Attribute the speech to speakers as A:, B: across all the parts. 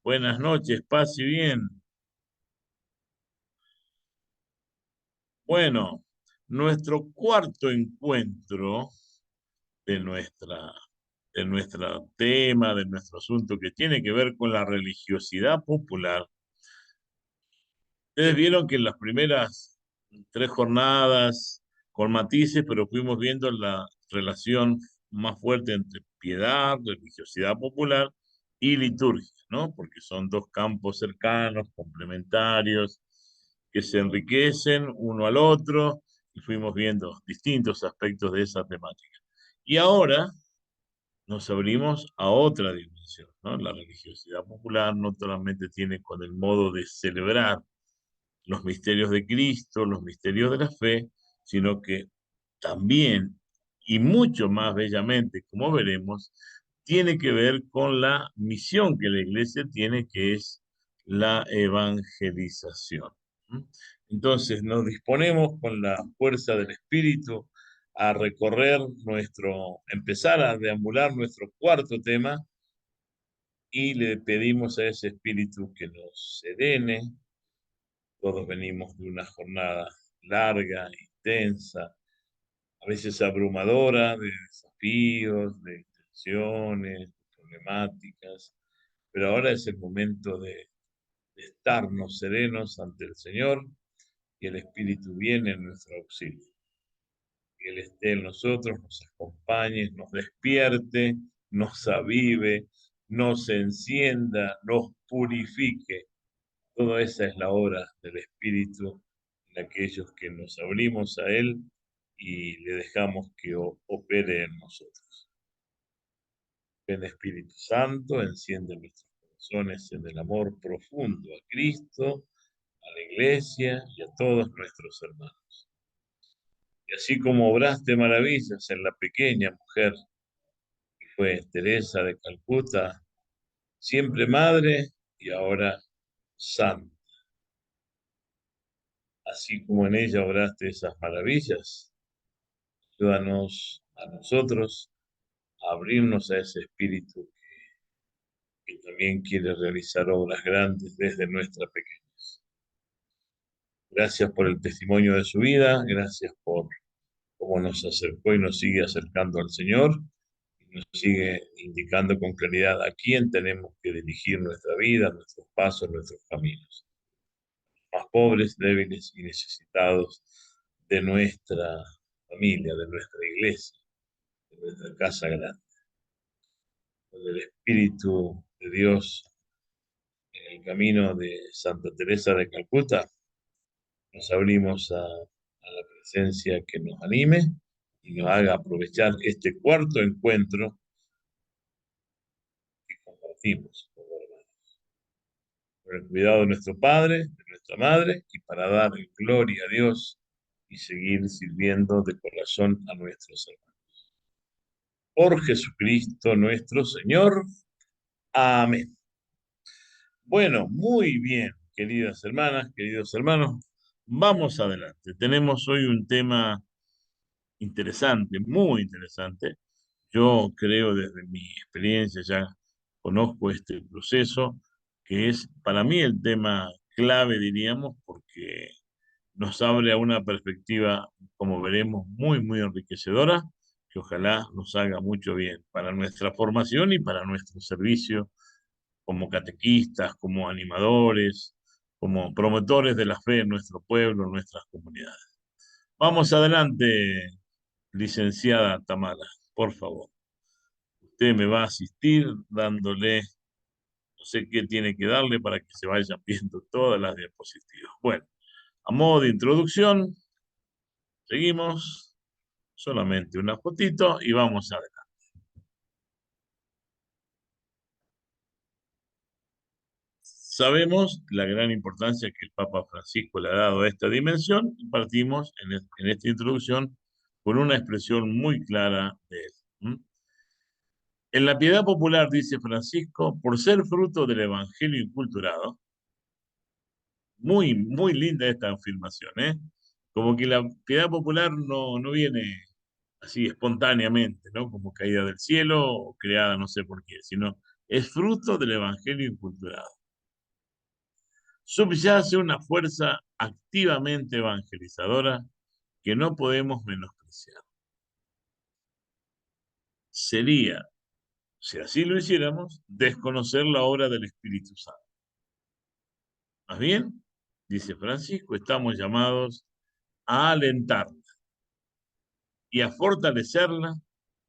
A: Buenas noches, pase bien. Bueno, nuestro cuarto encuentro de nuestro tema, de nuestro asunto que tiene que ver con la religiosidad popular. Ustedes vieron que en las primeras tres jornadas, con matices, pero fuimos viendo la relación más fuerte entre piedad, religiosidad popular y liturgia, ¿no? Porque son dos campos cercanos, complementarios, que se enriquecen uno al otro, y fuimos viendo distintos aspectos de esa temática. Y ahora nos abrimos a otra dimensión, ¿no? La religiosidad popular no solamente tiene con el modo de celebrar los misterios de Cristo, los misterios de la fe, sino que también, y mucho más bellamente, como veremos, tiene que ver con la misión que la iglesia tiene, que es la evangelización. ¿Mm? Entonces nos disponemos con la fuerza del Espíritu a recorrer empezar a deambular nuestro cuarto tema y le pedimos a ese Espíritu que nos serene. Todos venimos de una jornada larga, intensa, a veces abrumadora, de desafíos, de tensiones, de problemáticas, pero ahora es el momento de estarnos serenos ante el Señor y el Espíritu viene en nuestro auxilio. Que Él esté en nosotros, nos acompañe, nos despierte, nos avive, nos encienda, nos purifique. Toda esa es la obra del Espíritu en aquellos que nos abrimos a Él y le dejamos que opere en nosotros. Ven Espíritu Santo, enciende nuestros corazones en el amor profundo a Cristo, a la Iglesia y a todos nuestros hermanos. Y así como obraste maravillas en la pequeña mujer que fue Teresa de Calcuta, siempre madre y ahora santa, así como en ella obraste esas maravillas, ayúdanos a nosotros a abrirnos a ese espíritu que también quiere realizar obras grandes desde nuestra pequeñez. Gracias por el testimonio de su vida, gracias por cómo nos acercó y nos sigue acercando al Señor, y nos sigue indicando con claridad a quién tenemos que dirigir nuestra vida, nuestros pasos, nuestros caminos. Más pobres, débiles y necesitados de nuestra familia, de nuestra iglesia, de nuestra casa grande. Del Espíritu de Dios en el camino de Santa Teresa de Calcuta, nos abrimos a la presencia que nos anime y nos haga aprovechar este cuarto encuentro que compartimos como hermanos. Por el cuidado de nuestro Padre, de nuestra Madre, y para dar gloria a Dios y seguir sirviendo de corazón a nuestros hermanos. Por Jesucristo nuestro Señor. Amén. Bueno, muy bien, queridas hermanas, queridos hermanos, vamos adelante. Tenemos hoy un tema interesante, muy interesante. Yo creo desde mi experiencia, ya conozco este proceso, que es para mí el tema clave, diríamos, porque nos abre a una perspectiva, como veremos, muy, muy enriquecedora, que ojalá nos haga mucho bien para nuestra formación y para nuestro servicio como catequistas, como animadores, como promotores de la fe en nuestro pueblo, en nuestras comunidades. Vamos adelante, licenciada Tamara, por favor. Usted me va a asistir dándole, no sé qué tiene que darle para que se vayan viendo todas las diapositivas. Bueno, a modo de introducción, seguimos, solamente una fotito y vamos a ver. Sabemos la gran importancia que el Papa Francisco le ha dado a esta dimensión y partimos en esta introducción con una expresión muy clara de él. ¿Mm? En la piedad popular, dice Francisco, por ser fruto del Evangelio inculturado, muy, muy linda esta afirmación, ¿eh? Como que la piedad popular no viene así espontáneamente, ¿no? Como caída del cielo o creada no sé por qué, sino es fruto del Evangelio inculturado. subyace una fuerza activamente evangelizadora que no podemos menospreciar. Sería, si así lo hiciéramos, desconocer la obra del Espíritu Santo. Más bien, dice Francisco, estamos llamados a alentarla y a fortalecerla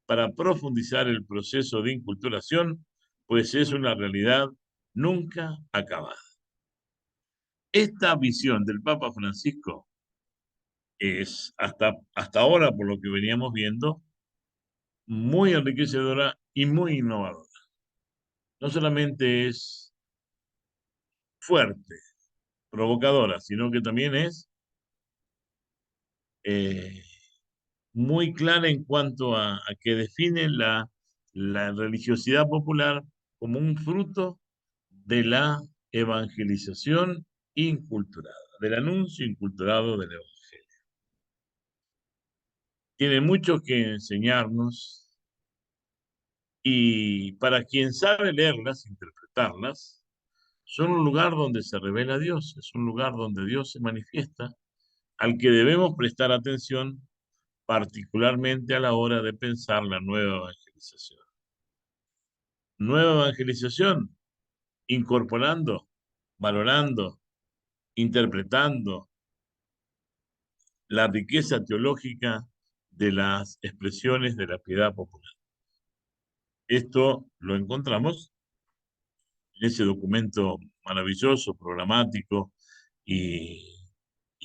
A: para profundizar el proceso de inculturación, pues es una realidad nunca acabada. Esta visión del Papa Francisco es, hasta ahora, por lo que veníamos viendo, muy enriquecedora y muy innovadora. No solamente es fuerte, provocadora, sino que también es eh, muy clara en cuanto a que define la religiosidad popular como un fruto de la evangelización inculturada, del anuncio inculturado del Evangelio. Tiene mucho que enseñarnos y para quien sabe leerlas, interpretarlas, son un lugar donde se revela Dios, es un lugar donde Dios se manifiesta, al que debemos prestar atención, particularmente a la hora de pensar la nueva evangelización. Nueva evangelización, incorporando, valorando, interpretando la riqueza teológica de las expresiones de la piedad popular. Esto lo encontramos en ese documento maravilloso, programático y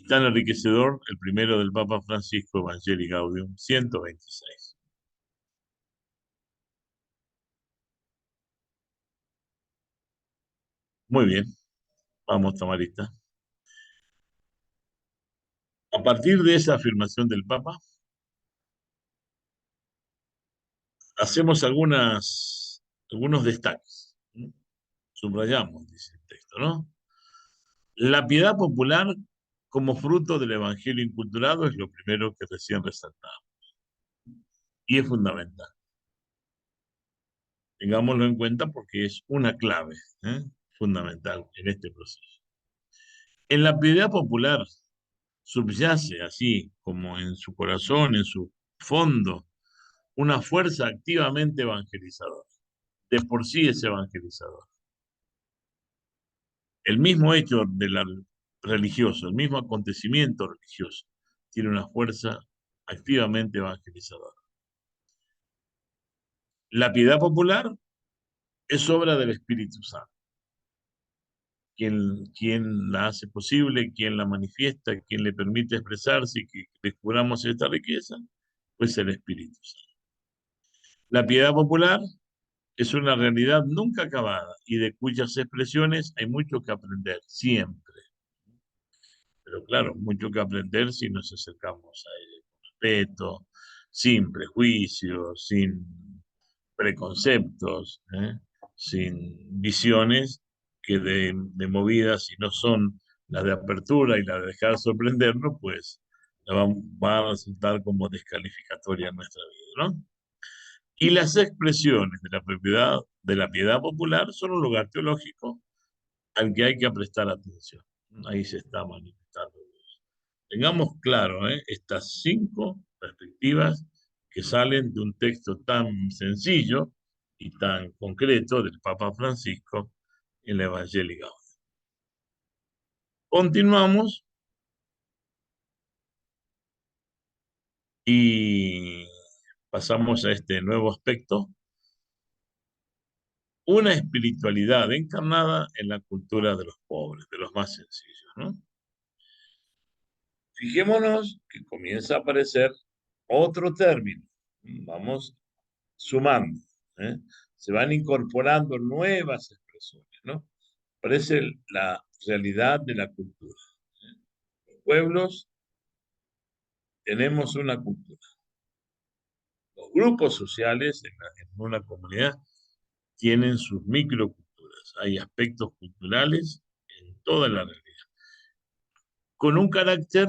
A: tan enriquecedor, el primero del Papa Francisco, Evangelii Gaudium 126. Muy bien, vamos, Tamarita. A partir de esa afirmación del Papa, hacemos algunos destaques. ¿No? Subrayamos, dice el texto, ¿no? La piedad popular como fruto del evangelio inculturado es lo primero que recién resaltamos y es fundamental. Tengámoslo en cuenta porque es una clave fundamental en este proceso. En la piedad popular subyace, así como en su corazón, en su fondo, una fuerza activamente evangelizadora. De por sí es evangelizador. El mismo hecho religioso, el mismo acontecimiento religioso, tiene una fuerza activamente evangelizadora. La piedad popular es obra del Espíritu Santo. Quien la hace posible, quien la manifiesta, quien le permite expresarse y que descubramos esta riqueza, pues el Espíritu Santo. La piedad popular es una realidad nunca acabada y de cuyas expresiones hay mucho que aprender, siempre. Pero claro, mucho que aprender si nos acercamos a ella con respeto, sin prejuicios, sin preconceptos, sin visiones que de movidas, si no son las de apertura y las de dejar sorprendernos, pues va a resultar como descalificatoria en nuestra vida, ¿no? Y las expresiones de la piedad popular son un lugar teológico al que hay que prestar atención. Ahí se está manifestando. Tengamos claro, estas 5 perspectivas que salen de un texto tan sencillo y tan concreto del Papa Francisco en la Evangelii Gaudium. Continuamos y pasamos a este nuevo aspecto, una espiritualidad encarnada en la cultura de los pobres, de los más sencillos, ¿no? Fijémonos que comienza a aparecer otro término. Vamos sumando, ¿eh? Se van incorporando nuevas expresiones, ¿no? Parece la realidad de la cultura. Los pueblos tenemos una cultura. Los grupos sociales en una comunidad tienen sus microculturas. Hay aspectos culturales en toda la realidad, con un carácter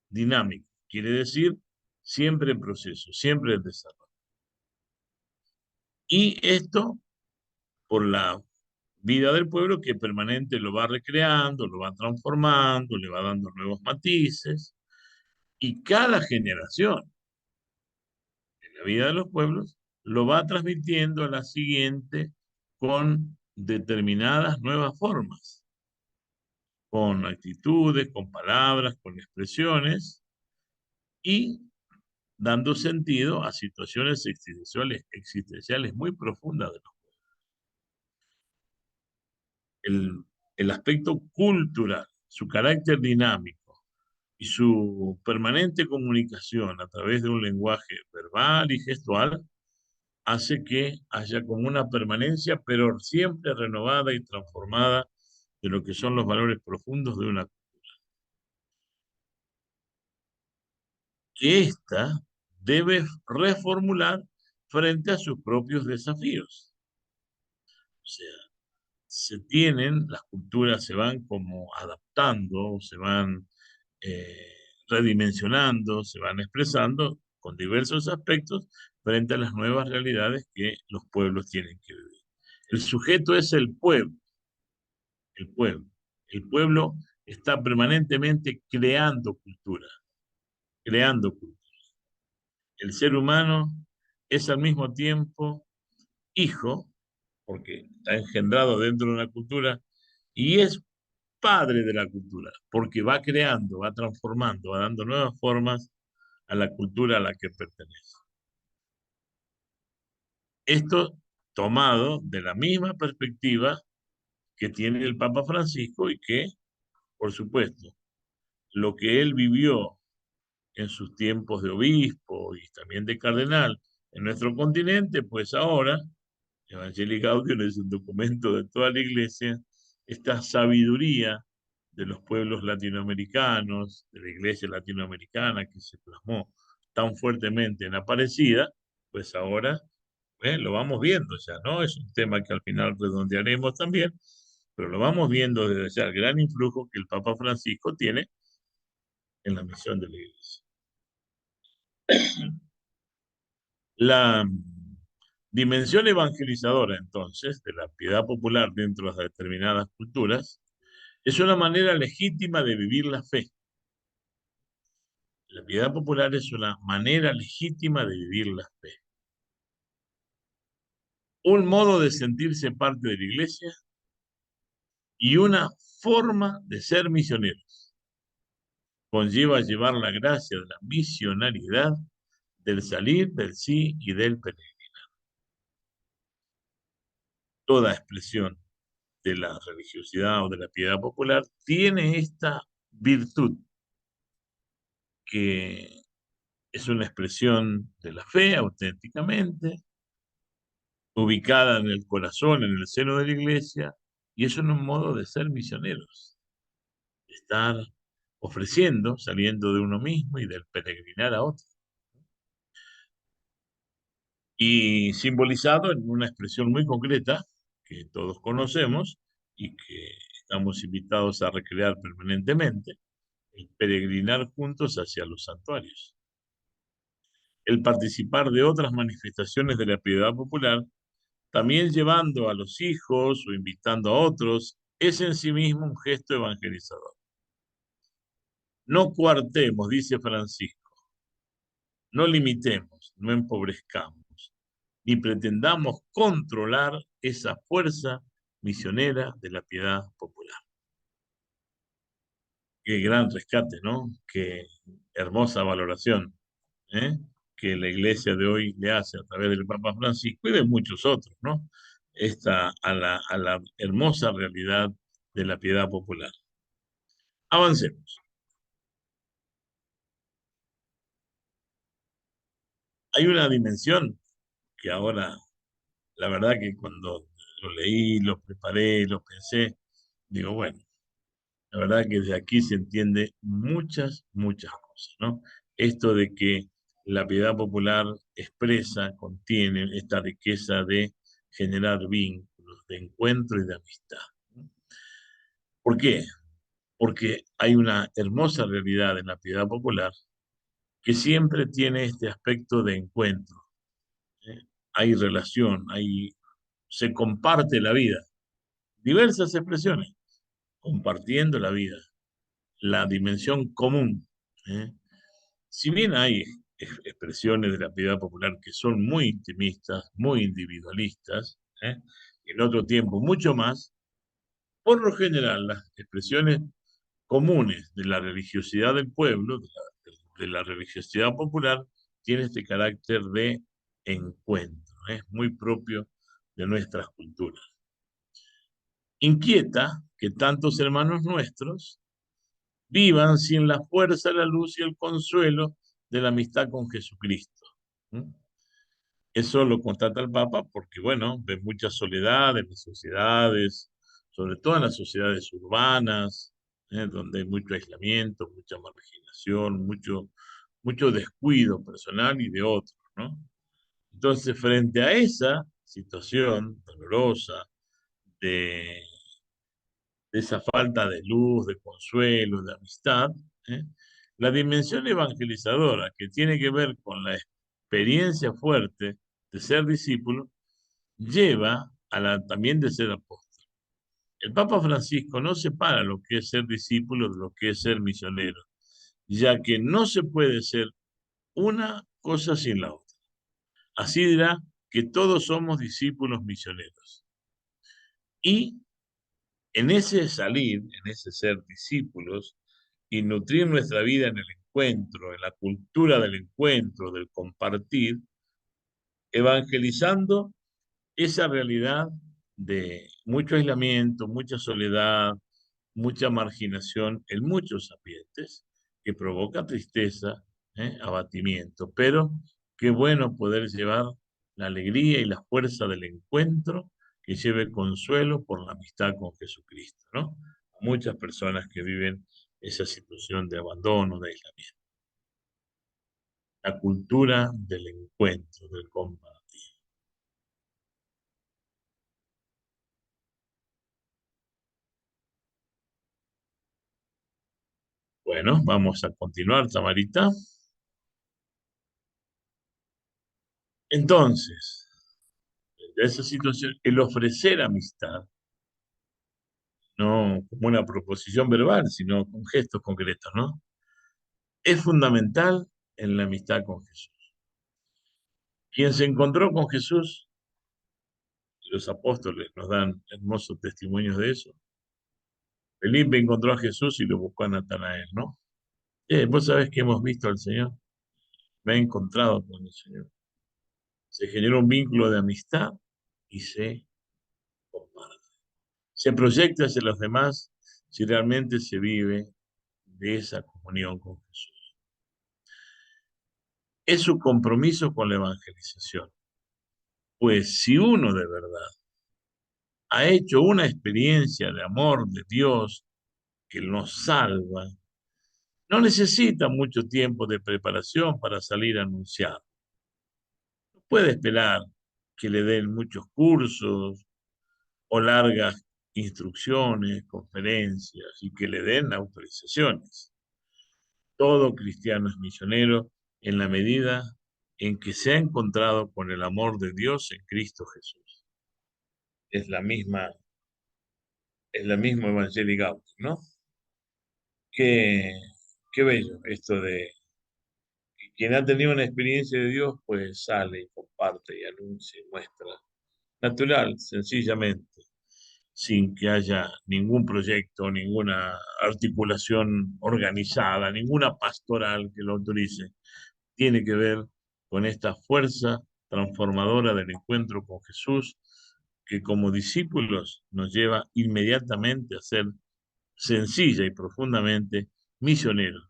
A: dinámico, quiere decir siempre en proceso, siempre en desarrollo. Y esto por la vida del pueblo que permanente lo va recreando, lo va transformando, le va dando nuevos matices, y cada generación en la vida de los pueblos lo va transmitiendo a la siguiente con determinadas nuevas formas, con actitudes, con palabras, con expresiones y dando sentido a situaciones existenciales muy profundas de el, el aspecto cultural, su carácter dinámico y su permanente comunicación a través de un lenguaje verbal y gestual hace que haya como una permanencia, pero siempre renovada y transformada de lo que son los valores profundos de una que ésta debe reformular frente a sus propios desafíos. O sea, las culturas se van como adaptando, se van eh, redimensionando, se van expresando con diversos aspectos frente a las nuevas realidades que los pueblos tienen que vivir. El sujeto es el pueblo, el pueblo. El pueblo está permanentemente creando cultura, creando cultura. El ser humano es al mismo tiempo hijo, porque está engendrado dentro de una cultura, y es padre de la cultura, porque va creando, va transformando, va dando nuevas formas a la cultura a la que pertenece. Esto tomado de la misma perspectiva que tiene el Papa Francisco y que, por supuesto, lo que él vivió en sus tiempos de obispo y también de cardenal en nuestro continente, pues ahora Evangelii Gaudium es un documento de toda la iglesia, esta sabiduría de los pueblos latinoamericanos, de la iglesia latinoamericana que se plasmó tan fuertemente en Aparecida, pues ahora lo vamos viendo ya, ¿no? Es un tema que al final redondearemos también, pero lo vamos viendo desde ya el gran influjo que el Papa Francisco tiene en la misión de la iglesia. La dimensión evangelizadora, entonces, de la piedad popular dentro de determinadas culturas es una manera legítima de vivir la fe. La piedad popular es una manera legítima de vivir la fe. Un modo de sentirse parte de la iglesia y una forma de ser misioneros. Conlleva llevar la gracia de la misionariedad, del salir, del sí y del peregrinar. Toda expresión de la religiosidad o de la piedad popular tiene esta virtud que es una expresión de la fe auténticamente, ubicada en el corazón, en el seno de la iglesia, y es un modo de ser misioneros, de estar ofreciendo, saliendo de uno mismo y del peregrinar a otro. Y simbolizado en una expresión muy concreta que todos conocemos y que estamos invitados a recrear permanentemente, el peregrinar juntos hacia los santuarios. El participar de otras manifestaciones de la piedad popular, también llevando a los hijos o invitando a otros, es en sí mismo un gesto evangelizador. No coartemos, dice Francisco, no limitemos, no empobrezcamos, ni pretendamos controlar esa fuerza misionera de la piedad popular. Qué gran rescate, ¿no? Qué hermosa valoración, ¿eh? Que la iglesia de hoy le hace a través del Papa Francisco y de muchos otros, ¿no? A la hermosa realidad de la piedad popular. Avancemos. Hay una dimensión que ahora, la verdad que cuando lo leí, lo preparé, lo pensé, digo, bueno, la verdad que desde aquí se entiende muchas, muchas cosas, ¿no? Esto de que la piedad popular expresa, contiene esta riqueza de generar vínculos, de encuentro y de amistad. ¿Por qué? Porque hay una hermosa realidad en la piedad popular que siempre tiene este aspecto de encuentro. ¿Eh? Hay relación, se comparte la vida, diversas expresiones, compartiendo la vida, la dimensión común. ¿Eh? Si bien hay expresiones de la piedad popular que son muy intimistas, muy individualistas, en otro tiempo mucho más, por lo general las expresiones comunes de la religiosidad del pueblo, de la religiosidad popular, tiene este carácter de encuentro, es muy propio de nuestras culturas. Inquieta que tantos hermanos nuestros vivan sin la fuerza, la luz y el consuelo de la amistad con Jesucristo. ¿Mm? Eso lo constata el Papa porque, bueno, ve mucha soledad en las sociedades, sobre todo en las sociedades urbanas, donde hay mucho aislamiento, mucha marginación, mucho descuido personal y de otros, ¿no? Entonces, frente a esa situación dolorosa de esa falta de luz, de consuelo, de amistad, ¿eh? La dimensión evangelizadora que tiene que ver con la experiencia fuerte de ser discípulo, lleva a la también de ser apóstol. El Papa Francisco no separa lo que es ser discípulo de lo que es ser misionero, ya que no se puede ser una cosa sin la otra. Así dirá que todos somos discípulos misioneros. Y en ese salir, en ese ser discípulos y nutrir nuestra vida en el encuentro, en la cultura del encuentro, del compartir, evangelizando esa realidad de mucho aislamiento, mucha soledad, mucha marginación en muchos ambientes, que provoca tristeza, abatimiento, pero qué bueno poder llevar la alegría y la fuerza del encuentro que lleve consuelo por la amistad con Jesucristo, ¿no? Muchas personas que viven esa situación de abandono, de aislamiento. La cultura del encuentro, del compartir. Bueno, vamos a continuar, Tamarita. Entonces, de esa situación, el ofrecer amistad, no como una proposición verbal, sino con gestos concretos, ¿no? Es fundamental en la amistad con Jesús. Quien se encontró con Jesús, los apóstoles nos dan hermosos testimonios de eso. Felipe encontró a Jesús y lo buscó a Natanael, ¿no? Vos sabés que hemos visto al Señor, me he encontrado con el Señor. Se generó un vínculo de amistad y se comparte. Se proyecta hacia los demás si realmente se vive de esa comunión con Jesús. Es su compromiso con la evangelización. Pues si uno de verdad ha hecho una experiencia de amor de Dios que nos salva, no necesita mucho tiempo de preparación para salir a anunciar. No puede esperar que le den muchos cursos o largas instrucciones, conferencias y que le den autorizaciones. Todo cristiano es misionero en la medida en que se ha encontrado con el amor de Dios en Cristo Jesús. Es la misma, es la misma Evangelii Gaudium, ¿no? Qué, qué bello esto de que quien ha tenido una experiencia de Dios, pues sale y comparte y anuncia y muestra. Natural, sencillamente, sin que haya ningún proyecto, ninguna articulación organizada, ninguna pastoral que lo autorice. Tiene que ver con esta fuerza transformadora del encuentro con Jesús, que como discípulos nos lleva inmediatamente a ser sencilla y profundamente misioneros,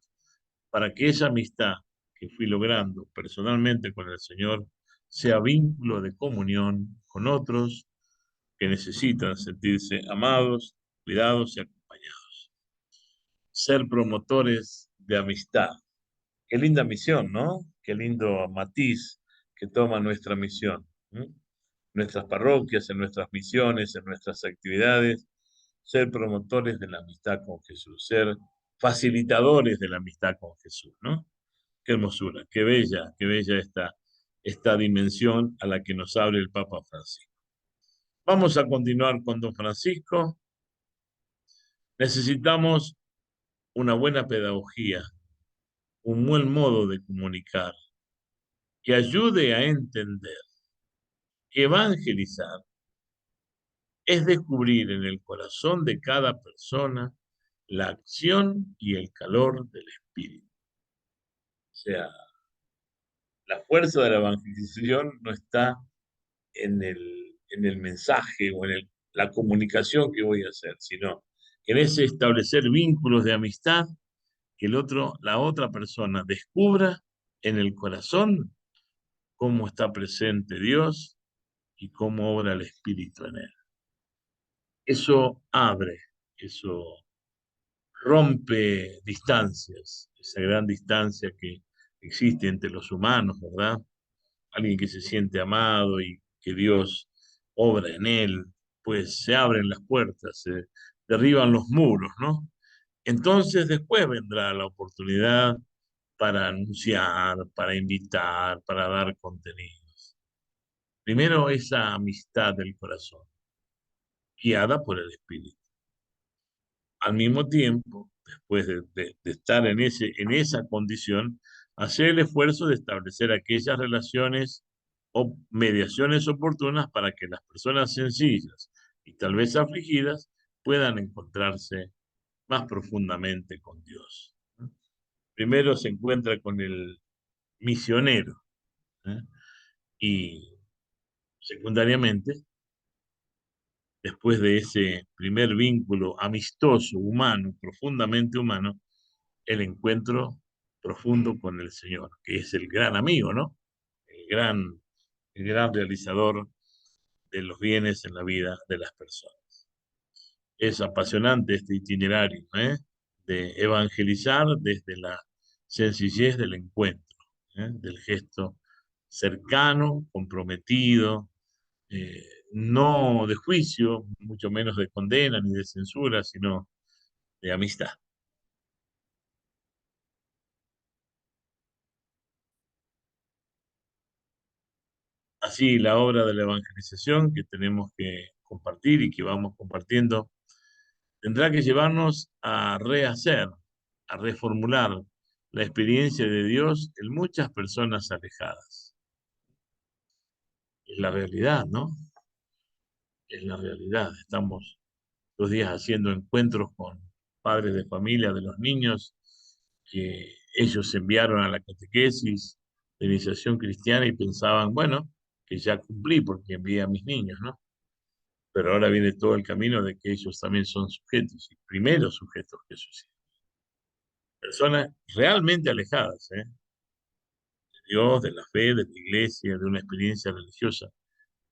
A: para que esa amistad que fui logrando personalmente con el Señor sea vínculo de comunión con otros que necesitan sentirse amados, cuidados y acompañados. Ser promotores de amistad. Qué linda misión, ¿no? Qué lindo matiz que toma nuestra misión. ¿M? Nuestras parroquias, en nuestras misiones, en nuestras actividades, ser promotores de la amistad con Jesús, ser facilitadores de la amistad con Jesús, ¿no? Qué hermosura, qué bella esta dimensión a la que nos abre el Papa Francisco. Vamos a continuar con don Francisco. Necesitamos una buena pedagogía, un buen modo de comunicar que ayude a entender que evangelizar es descubrir en el corazón de cada persona la acción y el calor del Espíritu. O sea, la fuerza de la evangelización no está en el mensaje o la comunicación que voy a hacer, sino en ese establecer vínculos de amistad que la otra persona descubra en el corazón cómo está presente Dios y cómo obra el Espíritu en él. Eso abre, eso rompe distancias, esa gran distancia que existe entre los humanos, ¿verdad? Alguien que se siente amado y que Dios obra en él, pues se abren las puertas, se derriban los muros, ¿no? Entonces después vendrá la oportunidad para anunciar, para invitar, para dar contenidos. Primero esa amistad del corazón, guiada por el Espíritu. Al mismo tiempo, después de estar en esa condición, hacer el esfuerzo de establecer aquellas relaciones o mediaciones oportunas para que las personas sencillas y tal vez afligidas puedan encontrarse más profundamente con Dios. Primero se encuentra con el misionero, ¿eh? Y secundariamente, después de ese primer vínculo amistoso, humano, profundamente humano, el encuentro profundo con el Señor, que es el gran amigo, ¿no? El gran, el gran realizador de los bienes en la vida de las personas. Es apasionante este itinerario, ¿eh? De evangelizar desde la sencillez del encuentro, del gesto cercano, comprometido, eh, no de juicio, mucho menos de condena ni de censura, sino de amistad. Así, la obra de la evangelización que tenemos que compartir y que vamos compartiendo tendrá que llevarnos a rehacer, a reformular la experiencia de Dios en muchas personas alejadas. Es la realidad, ¿no? Es la realidad. Estamos 2 días haciendo encuentros con padres de familia de los niños que ellos enviaron a la catequesis de iniciación cristiana y pensaban, bueno, que ya cumplí porque envié a mis niños, ¿no? Pero ahora viene todo el camino de que ellos también son sujetos, y primeros sujetos que sus hijos. Personas realmente alejadas, ¿eh? De Dios, de la fe, de la iglesia, de una experiencia religiosa,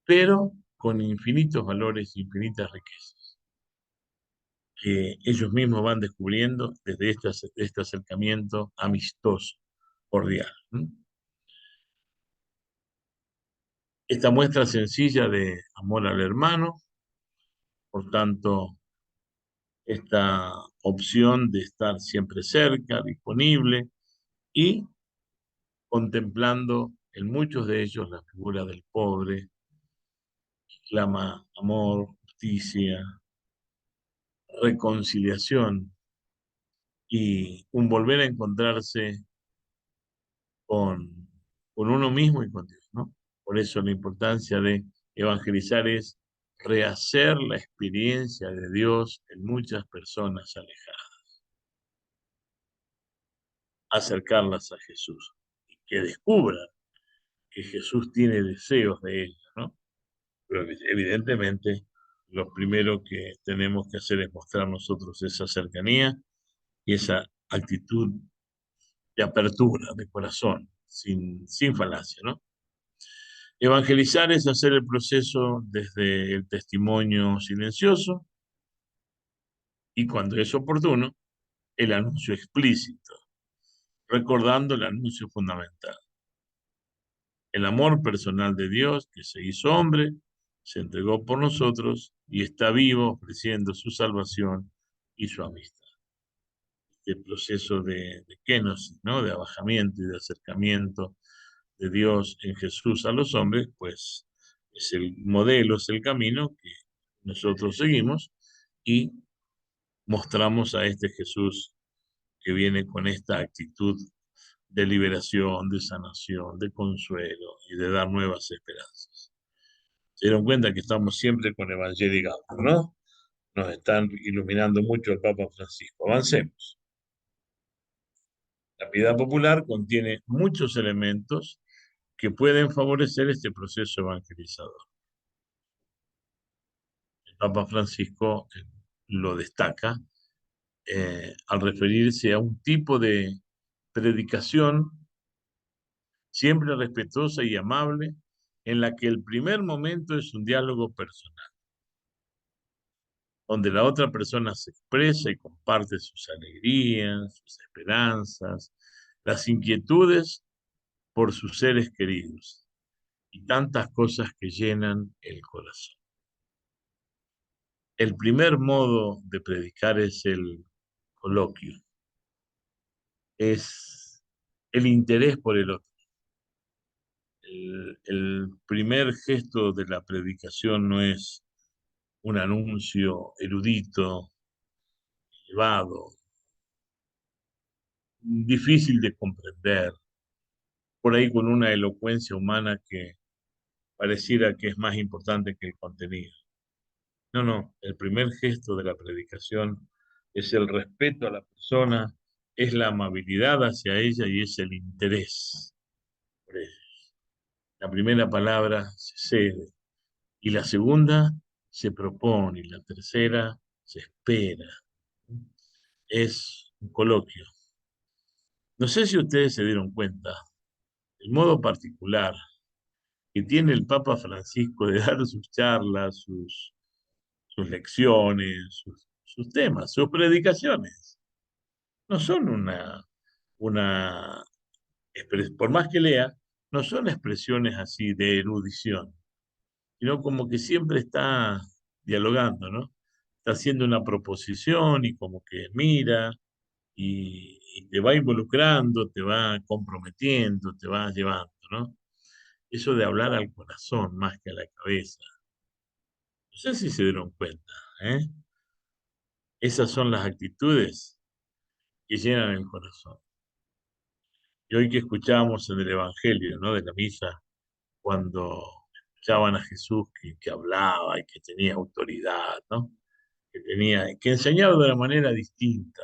A: pero con infinitos valores, infinitas riquezas, que ellos mismos van descubriendo desde este acercamiento amistoso, cordial. ¿M? Esta muestra sencilla de amor al hermano, por tanto, esta opción de estar siempre cerca, disponible y contemplando en muchos de ellos la figura del pobre, que clama amor, justicia, reconciliación y un volver a encontrarse con, con uno mismo y con Dios, ¿no? Por eso la importancia de evangelizar es rehacer la experiencia de Dios en muchas personas alejadas, acercarlas a Jesús y que descubran que Jesús tiene deseos de ellas, ¿no? Pero evidentemente lo primero que tenemos que hacer es mostrar nosotros esa cercanía y esa actitud de apertura, de corazón, sin falacia, ¿no? Evangelizar es hacer el proceso desde el testimonio silencioso y cuando es oportuno, el anuncio explícito, recordando el anuncio fundamental. El amor personal de Dios que se hizo hombre, se entregó por nosotros y está vivo ofreciendo su salvación y su amistad. Este proceso de kenosis, ¿no? De abajamiento y de acercamiento de Dios en Jesús a los hombres, pues Es el modelo, es el camino que nosotros seguimos y mostramos a este Jesús que viene con esta actitud de liberación, de sanación, de consuelo y de dar nuevas esperanzas. Se dieron cuenta que estamos siempre con Evangelii Gaudium, ¿no? Nos están iluminando mucho el Papa Francisco. Avancemos. La piedad popular contiene muchos elementos que pueden favorecer este proceso evangelizador. El Papa Francisco lo destaca al referirse a un tipo de predicación siempre respetuosa y amable, en la que el primer momento es un diálogo personal, donde la otra persona se expresa y comparte sus alegrías, sus esperanzas, las inquietudes por sus seres queridos y tantas cosas que llenan el corazón. El primer modo de predicar es el coloquio, es el interés por el otro. El primer gesto de la predicación no es un anuncio erudito, elevado, difícil de comprender, por ahí con una elocuencia humana que pareciera que es más importante que el contenido. No, no, el primer gesto de la predicación es el respeto a la persona, es la amabilidad hacia ella y es el interés por ella. La primera palabra se cede y la segunda se propone y la tercera se espera. Es un coloquio. No sé si ustedes se dieron cuenta el modo particular que tiene el Papa Francisco de dar sus charlas, sus lecciones, sus temas, sus predicaciones. No son por más que lea, no son expresiones así de erudición, sino como que siempre está dialogando, ¿no? Está haciendo una proposición y como que mira y te va involucrando, te va comprometiendo, te va llevando, ¿no? Eso de hablar al corazón más que a la cabeza. No sé si se dieron cuenta, ¿eh? Esas son las actitudes que llenan el corazón. Y hoy que escuchábamos en el Evangelio, ¿no? De la misa, cuando escuchaban a Jesús que hablaba y que tenía autoridad, ¿no? Que enseñaba de una manera distinta.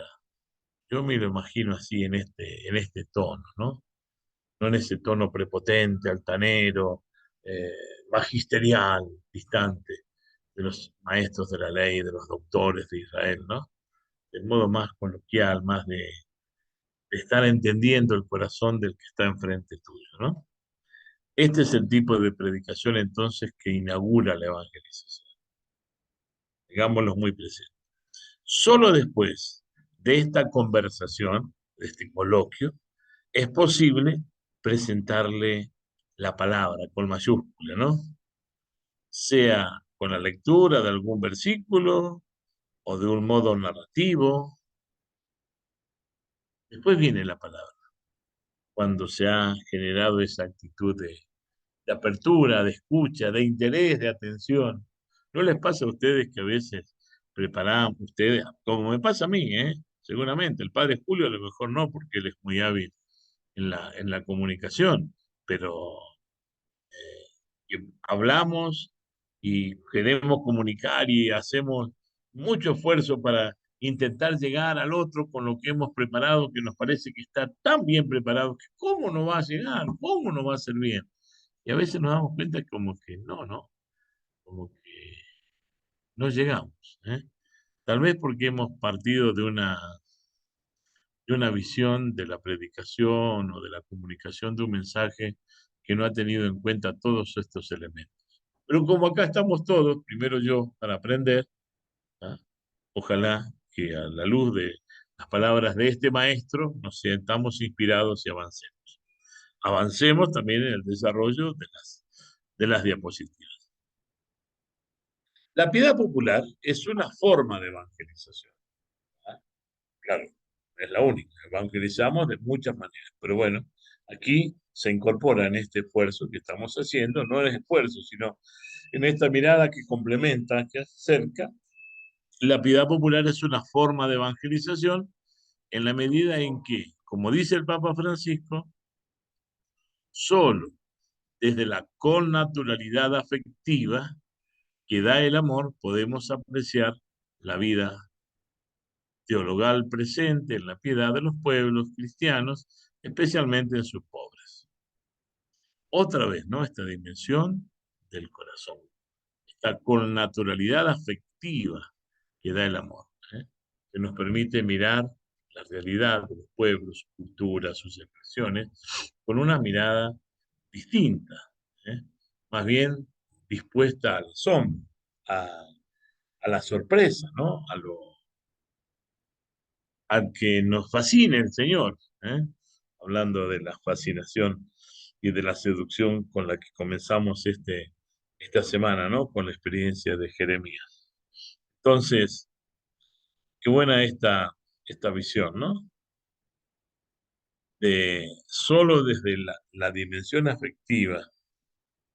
A: Yo me lo imagino así en este tono, ¿no? No en ese tono prepotente, altanero, eh, magisterial, distante de los maestros de la ley, de los doctores de Israel, ¿no? De modo más coloquial, más de estar entendiendo el corazón del que está enfrente tuyo, ¿no? Este es el tipo de predicación entonces que inaugura la evangelización. Digámoslo muy presente. Solo después de esta conversación, de este coloquio, es posible presentarle la palabra con mayúscula, ¿no? Sea con la lectura de algún versículo o de un modo narrativo. Después viene la palabra, cuando se ha generado esa actitud de apertura, de escucha, de interés, de atención. ¿No les pasa a ustedes que a veces preparan ustedes, como me pasa a mí, seguramente, el padre Julio a lo mejor no, porque él es muy hábil en la comunicación, pero que hablamos y queremos comunicar y hacemos mucho esfuerzo para intentar llegar al otro con lo que hemos preparado, que nos parece que está tan bien preparado, que cómo no va a llegar, cómo no va a ser bien. Y a veces nos damos cuenta como que no, como que no llegamos, ¿eh? Tal vez porque hemos partido de una visión de la predicación o de la comunicación de un mensaje que no ha tenido en cuenta todos estos elementos. Pero como acá estamos todos, primero yo para aprender, ¿ah? Ojalá que a la luz de las palabras de este maestro nos sintamos inspirados y avancemos. Avancemos también en el desarrollo de las diapositivas. La piedad popular es una forma de evangelización. ¿Ah? Claro, es la única. Evangelizamos de muchas maneras. Pero bueno, aquí se incorpora en este esfuerzo que estamos haciendo, no en el esfuerzo, sino en esta mirada que complementa, que acerca. La piedad popular es una forma de evangelización en la medida en que, como dice el Papa Francisco, solo desde la connaturalidad afectiva que da el amor podemos apreciar la vida teologal presente en la piedad de los pueblos cristianos, especialmente en sus pobres. Otra vez, ¿no? Esta dimensión del corazón, esta connaturalidad afectiva que da el amor, ¿eh? Que nos permite mirar la realidad de los pueblos, su cultura, sus expresiones, con una mirada distinta, ¿eh? Más bien dispuesta al asombro, a, a la sorpresa, ¿no? A que nos fascine el Señor, ¿eh? Hablando de la fascinación y de la seducción con la que comenzamos esta semana, ¿no? Con la experiencia de Jeremías. Entonces, qué buena esta visión, ¿no? De solo desde la dimensión afectiva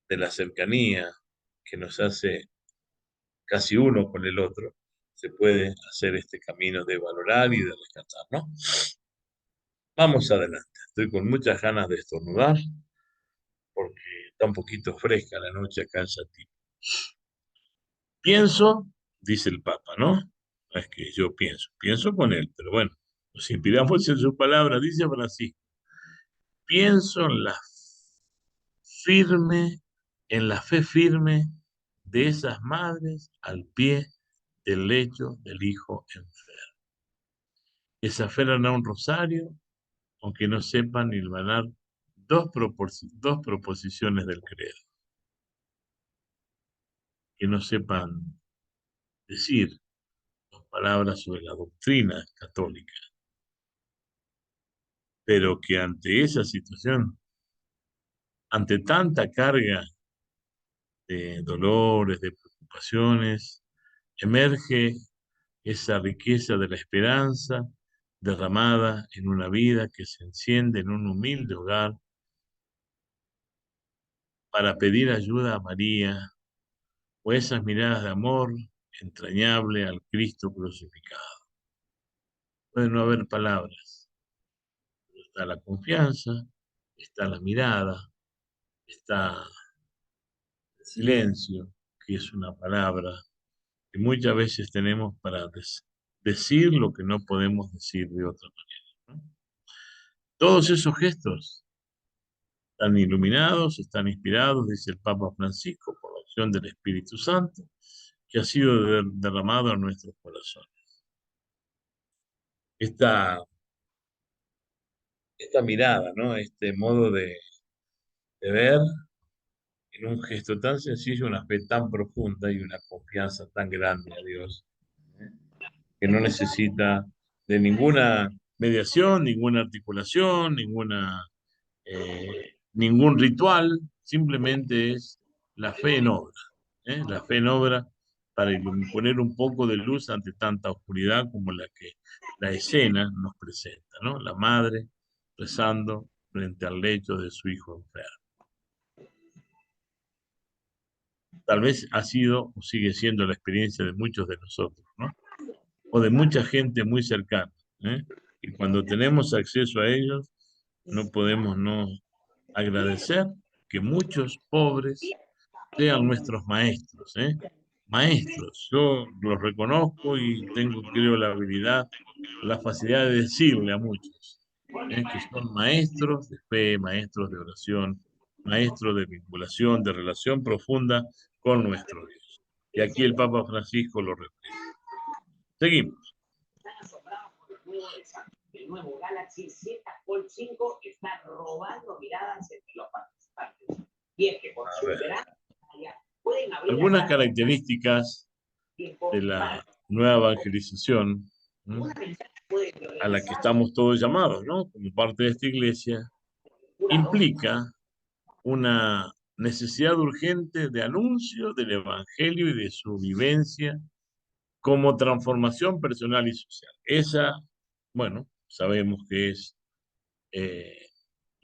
A: de la cercanía que nos hace casi uno con el otro, se puede hacer este camino de valorar y de rescatar, ¿no? Vamos adelante. Estoy con muchas ganas de estornudar porque está un poquito fresca la noche acá en Saltillo. Pienso, dice el Papa, ¿no? No es que yo pienso con él, pero bueno, nos inspiramos en sus palabras, dice Francisco. Pienso firme, en la fe firme de esas madres al pie del lecho del hijo enfermo, que se aferran a un rosario, aunque no sepan hilvanar dos proposiciones del credo, que no sepan decir dos palabras sobre la doctrina católica, pero que ante esa situación, ante tanta carga de dolores, de preocupaciones, emerge esa riqueza de la esperanza derramada en una vida que se enciende en un humilde hogar para pedir ayuda a María o esas miradas de amor entrañable al Cristo crucificado. Puede no haber palabras, pero está la confianza, está la mirada, está el silencio, que es una palabra que muchas veces tenemos para decir lo que no podemos decir de otra manera, ¿no? Todos esos gestos están iluminados, están inspirados, dice el Papa Francisco, por la acción del Espíritu Santo, que ha sido derramado en nuestros corazones. Esta mirada, ¿no? Este modo de ver en un gesto tan sencillo, una fe tan profunda y una confianza tan grande a Dios, ¿eh? Que no necesita de ninguna mediación, ninguna articulación, ningún ritual, simplemente es la fe en obra, ¿eh? La fe en obra para poner un poco de luz ante tanta oscuridad como la que la escena nos presenta, ¿no? La madre rezando frente al lecho de su hijo enfermo. Tal vez ha sido o sigue siendo la experiencia de muchos de nosotros, ¿no? O de mucha gente muy cercana, ¿eh? Y cuando tenemos acceso a ellos, no podemos no agradecer que muchos pobres sean nuestros maestros, ¿eh? Maestros, yo los reconozco y tengo, creo, la habilidad, la facilidad de decirle a muchos, que son maestros de fe, maestros de oración, maestros de vinculación, de relación profunda con nuestro Dios. Y aquí el Papa Francisco lo refleja. Seguimos. El nuevo Galaxy Z Fold 5 está robando miradas entre los participantes. Y es que por su gran pueden abrir algunas características de la nueva evangelización, ¿no? A la que estamos todos llamados, ¿no? Como parte de esta iglesia, implica una necesidad urgente de anuncio del evangelio y de su vivencia como transformación personal y social. Esa, bueno, sabemos que es eh,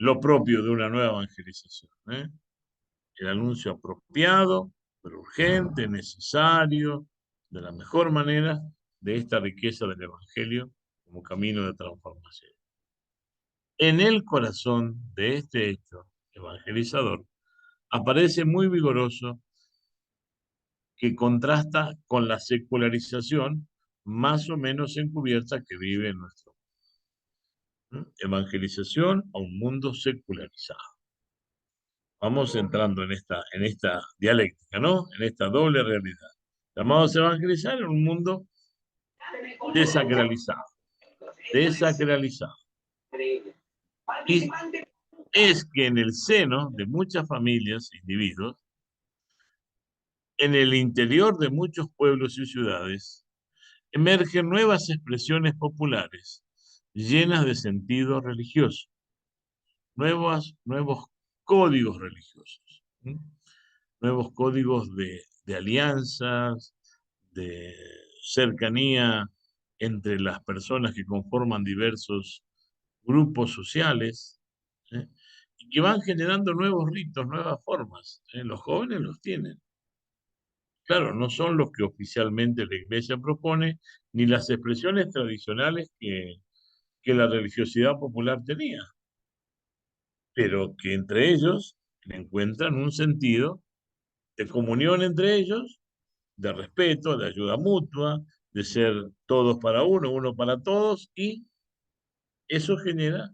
A: lo propio de una nueva evangelización, ¿eh? El anuncio apropiado, pero urgente, necesario, de la mejor manera, de esta riqueza del Evangelio como camino de transformación. En el corazón de este hecho evangelizador aparece muy vigoroso que contrasta con la secularización más o menos encubierta que vive en nuestro mundo. Evangelización a un mundo secularizado. Vamos entrando en esta dialéctica, ¿no? En esta doble realidad. Llamados a evangelizar en un mundo desacralizado, desacralizado. Y es que en el seno de muchas familias e individuos, en el interior de muchos pueblos y ciudades, emergen nuevas expresiones populares llenas de sentido religioso, nuevos códigos religiosos, ¿sí? Nuevos códigos de alianzas, de cercanía entre las personas que conforman diversos grupos sociales, ¿eh? Y que van generando nuevos ritos, nuevas formas, ¿eh? Los jóvenes los tienen. Claro, no son los que oficialmente la Iglesia propone, ni las expresiones tradicionales que la religiosidad popular tenía, pero que entre ellos encuentran un sentido de comunión entre ellos, de respeto, de ayuda mutua, de ser todos para uno, uno para todos, y eso genera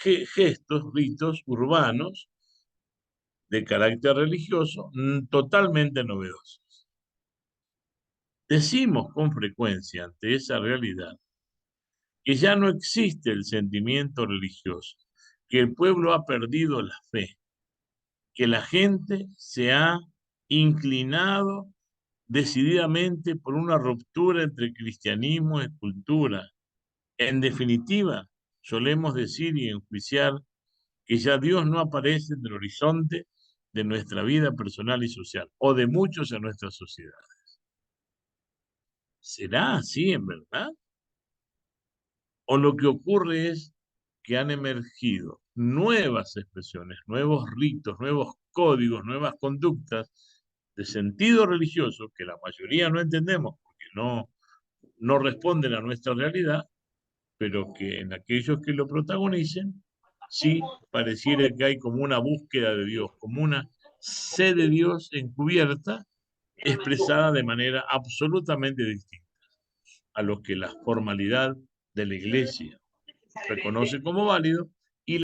A: gestos, ritos urbanos de carácter religioso totalmente novedosos. Decimos con frecuencia ante esa realidad que ya no existe el sentimiento religioso, que el pueblo ha perdido la fe, que la gente se ha inclinado decididamente por una ruptura entre cristianismo y cultura. En definitiva, solemos decir y enjuiciar que ya Dios no aparece en el horizonte de nuestra vida personal y social, o de muchos en nuestra sociedad. ¿Será así en verdad? ¿O lo que ocurre es que han emergido nuevas expresiones, nuevos ritos, nuevos códigos, nuevas conductas de sentido religioso que la mayoría no entendemos porque no responden a nuestra realidad, pero que en aquellos que lo protagonicen, sí pareciera que hay como una búsqueda de Dios, como una sed de Dios encubierta, expresada de manera absolutamente distinta a lo que la formalidad de la iglesia reconoce como válido y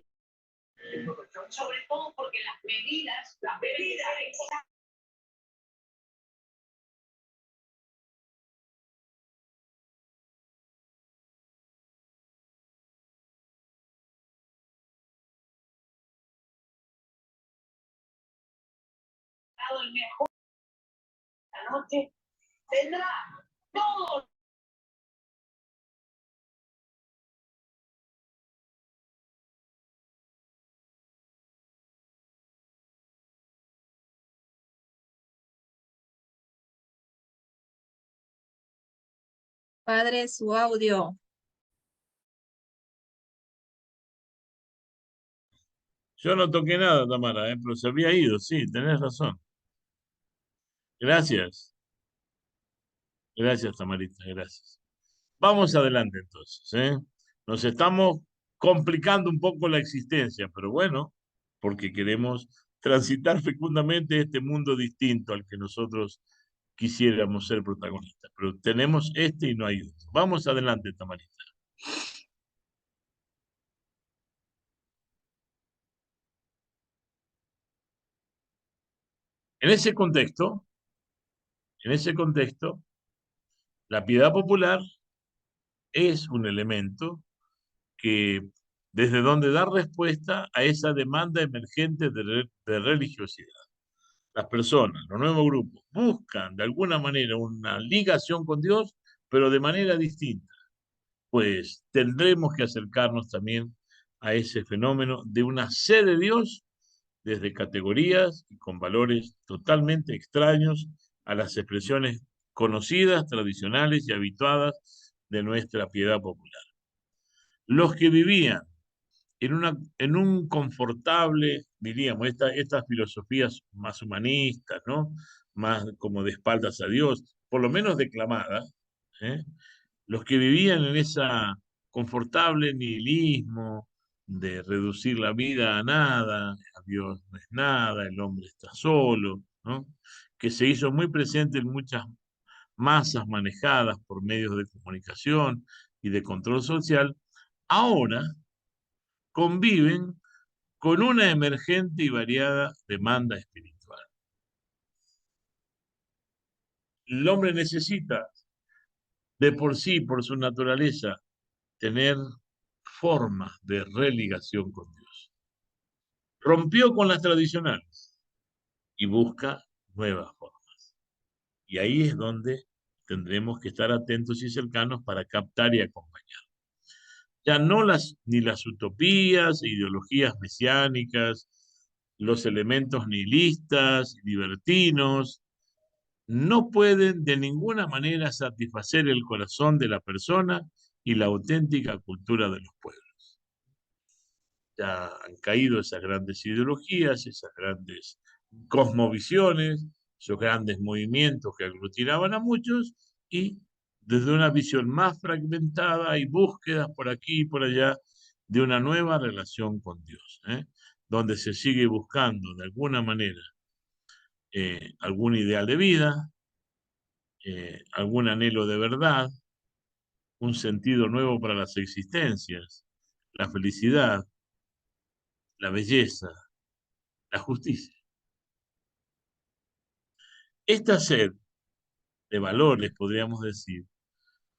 A: sobre todo porque las medidas el mejor la noche tendrá todo.
B: Padre, su audio.
A: Yo no toqué nada, Tamara, pero se había ido, sí, tenés razón. Gracias, gracias, Tamarita, gracias. Vamos adelante entonces, ¿eh? Nos estamos complicando un poco la existencia, pero bueno, porque queremos transitar fecundamente este mundo distinto al que nosotros quisiéramos ser protagonistas. Pero tenemos este y no hay otro. Vamos adelante, Tamarita. En ese contexto, en ese contexto, la piedad popular es un elemento que desde donde da respuesta a esa demanda emergente de religiosidad. Las personas, los nuevos grupos, buscan de alguna manera una ligación con Dios, pero de manera distinta. Pues tendremos que acercarnos también a ese fenómeno de una sed de Dios desde categorías y con valores totalmente extraños a las expresiones conocidas, tradicionales y habituadas de nuestra piedad popular. Los que vivían en un confortable, diríamos, estas filosofías más humanistas, ¿no? Más como de espaldas a Dios, por lo menos declamadas, ¿eh? Los que vivían en esa confortable nihilismo de reducir la vida a nada, a Dios no es nada, el hombre está solo, ¿no? Que se hizo muy presente en muchas masas manejadas por medios de comunicación y de control social, ahora conviven con una emergente y variada demanda espiritual. El hombre necesita, de por sí, por su naturaleza, tener formas de religación con Dios. Rompió con las tradicionales y busca nuevas formas. Y ahí es donde tendremos que estar atentos y cercanos para captar y acompañar. Ya no ni las utopías, ideologías mesiánicas, los elementos nihilistas, libertinos, no pueden de ninguna manera satisfacer el corazón de la persona y la auténtica cultura de los pueblos. Ya han caído esas grandes ideologías, esas grandes cosmovisiones, esos grandes movimientos que aglutinaban a muchos y desde una visión más fragmentada hay búsquedas por aquí y por allá de una nueva relación con Dios, donde se sigue buscando de alguna manera algún ideal de vida, algún anhelo de verdad, un sentido nuevo para las existencias, la felicidad, la belleza, la justicia. Esta sed de valores, podríamos decir,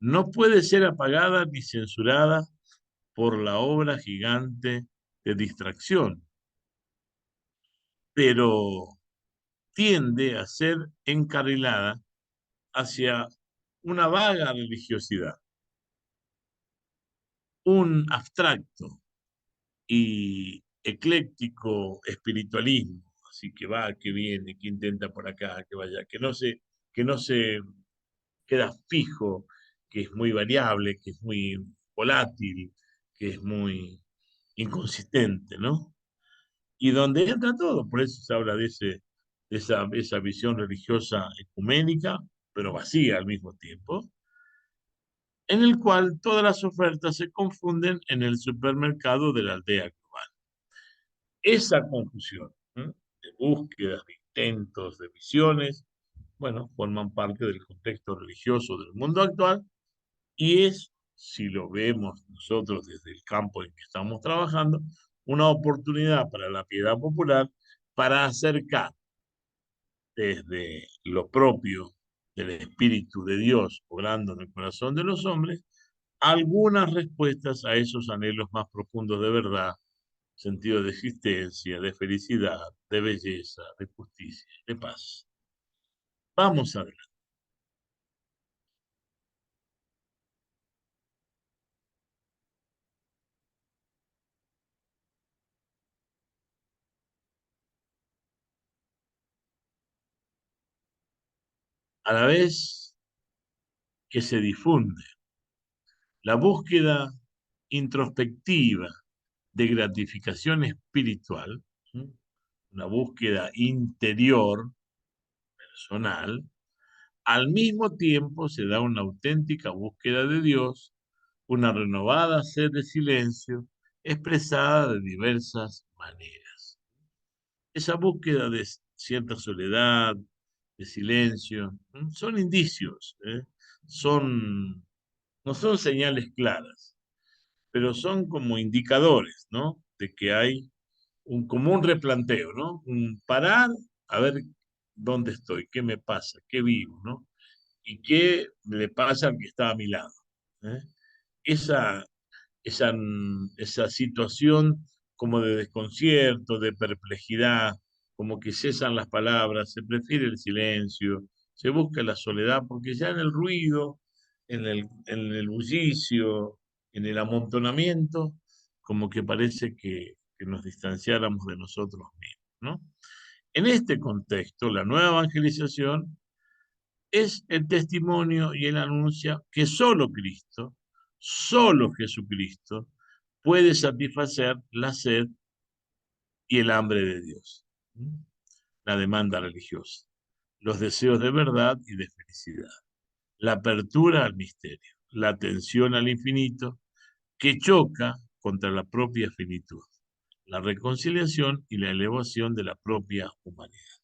A: no puede ser apagada ni censurada por la obra gigante de distracción, pero tiende a ser encarrilada hacia una vaga religiosidad, un abstracto y ecléctico espiritualismo, así que va, que viene, que intenta por acá, que vaya, que no se queda fijo, que es muy variable, que es muy volátil, que es muy inconsistente, ¿no? Y donde entra todo, por eso se habla de esa visión religiosa ecuménica, pero vacía al mismo tiempo, en el cual todas las ofertas se confunden en el supermercado de la aldea global. Esa confusión, de búsquedas, de intentos, de visiones, bueno, forman parte del contexto religioso del mundo actual y es, si lo vemos nosotros desde el campo en que estamos trabajando, una oportunidad para la piedad popular para acercar desde lo propio del Espíritu de Dios obrando en el corazón de los hombres algunas respuestas a esos anhelos más profundos de verdad, sentido de existencia, de felicidad, de belleza, de justicia, de paz. Vamos a ver. A la vez que se difunde la búsqueda introspectiva de gratificación espiritual, ¿sí? Una búsqueda interior, personal, al mismo tiempo se da una auténtica búsqueda de Dios, una renovada sed de silencio, expresada de diversas maneras. Esa búsqueda de cierta soledad, de silencio, son indicios, son, no son señales claras, pero son como indicadores, ¿no? De que hay como un replanteo, ¿no? Un parar, a ver dónde estoy, qué me pasa, qué vivo, ¿no? Y qué le pasa al que está a mi lado. ¿eh? Esa, esa situación como de desconcierto, de perplejidad, como que cesan las palabras, se prefiere el silencio, se busca la soledad, porque ya en el ruido, en el bullicio, en el amontonamiento, como que parece que nos distanciáramos de nosotros mismos, ¿no? En este contexto, la nueva evangelización es el testimonio y el anuncio que solo Cristo, solo Jesucristo, puede satisfacer la sed y el hambre de Dios. ¿Mm? La demanda religiosa, los deseos de verdad y de felicidad, la apertura al misterio, la atención al infinito, que choca contra la propia finitud, la reconciliación y la elevación de la propia humanidad.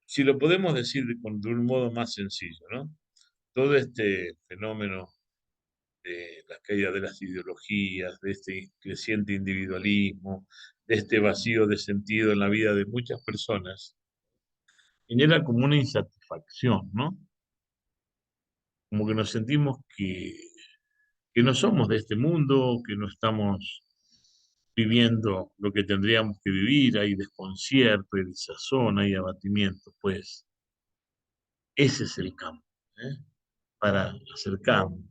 A: Si lo podemos decir de un modo más sencillo, ¿no? Todo este fenómeno de la caída de las ideologías, de este creciente individualismo, de este vacío de sentido en la vida de muchas personas, genera como una insatisfacción, ¿no? Como que nos sentimos que no somos de este mundo, que no estamos viviendo lo que tendríamos que vivir, hay desconcierto, hay desazón, hay abatimiento, pues ese es el campo, ¿eh? Para acercarnos,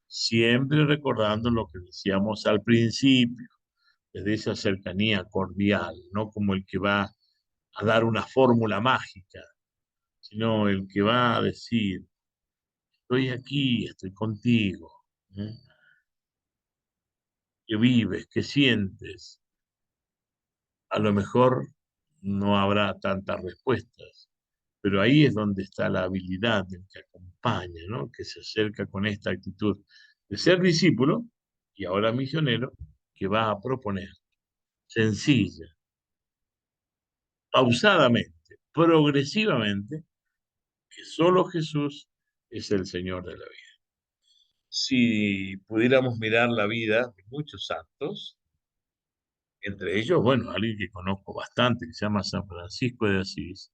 A: siempre recordando lo que decíamos al principio, desde esa cercanía cordial, no como el que va a dar una fórmula mágica, sino el que va a decir, estoy aquí, estoy contigo, ¿eh? ¿Qué vives? ¿Qué sientes? A lo mejor no habrá tantas respuestas, pero ahí es donde está la habilidad del que acompaña, ¿no? Que se acerca con esta actitud de ser discípulo y ahora misionero, que va a proponer sencilla, pausadamente, progresivamente, que solo Jesús es el Señor de la vida. Si pudiéramos mirar la vida de muchos santos, entre ellos, bueno, alguien que conozco bastante, que se llama San Francisco de Asís,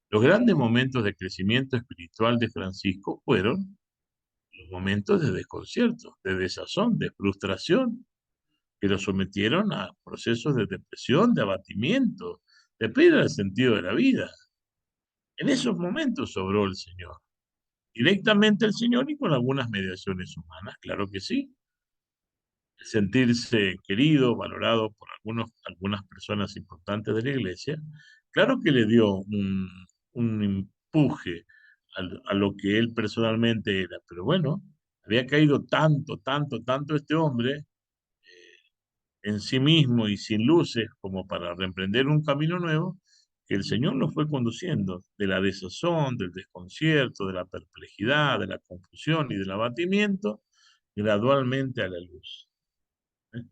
A: los grandes momentos de crecimiento espiritual de Francisco fueron los momentos de desconcierto, de desazón, de frustración, que lo sometieron a procesos de depresión, de abatimiento, de pérdida del sentido de la vida. En esos momentos sobró el Señor. Directamente el Señor y con algunas mediaciones humanas, claro que sí. Sentirse querido, valorado por algunas personas importantes de la iglesia, claro que le dio un empuje a lo que él personalmente era, pero bueno, había caído tanto, tanto, tanto este hombre en sí mismo y sin luces como para reemprender un camino nuevo, que el Señor lo fue conduciendo de la desazón, del desconcierto, de la perplejidad, de la confusión y del abatimiento, gradualmente a la luz. ¿Eh?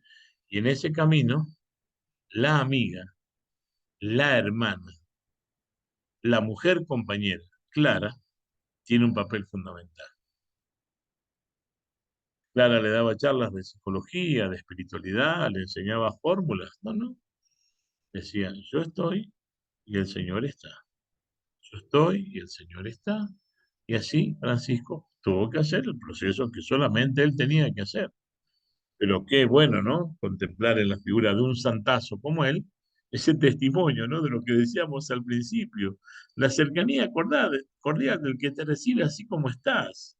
A: Y en ese camino, la amiga, la hermana, la mujer compañera, Clara, tiene un papel fundamental. Clara le daba charlas de psicología, de espiritualidad, le enseñaba fórmulas. No, no. Decía, yo estoy y el Señor está. Yo estoy y el Señor está. Y así Francisco tuvo que hacer el proceso que solamente él tenía que hacer. Pero qué bueno, ¿no? Contemplar en la figura de un santazo como él ese testimonio, ¿no? De lo que decíamos al principio, la cercanía cordial del que te recibe así como estás,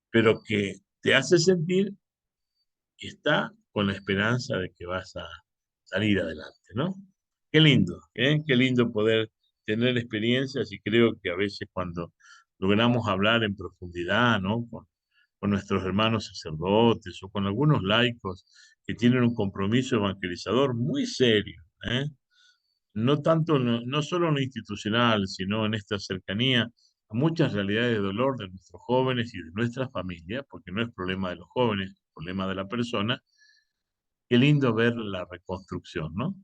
A: pero que te hace sentir que está con la esperanza de que vas a salir adelante, ¿no? Qué lindo, ¿eh? Qué lindo poder tener experiencias y creo que a veces cuando logramos hablar en profundidad, ¿no? Con nuestros hermanos sacerdotes o con algunos laicos que tienen un compromiso evangelizador muy serio, ¿eh? No tanto, no solo en lo institucional, sino en esta cercanía a muchas realidades de dolor de nuestros jóvenes y de nuestra familia, porque no es problema de los jóvenes, es problema de la persona. Qué lindo ver la reconstrucción, ¿no?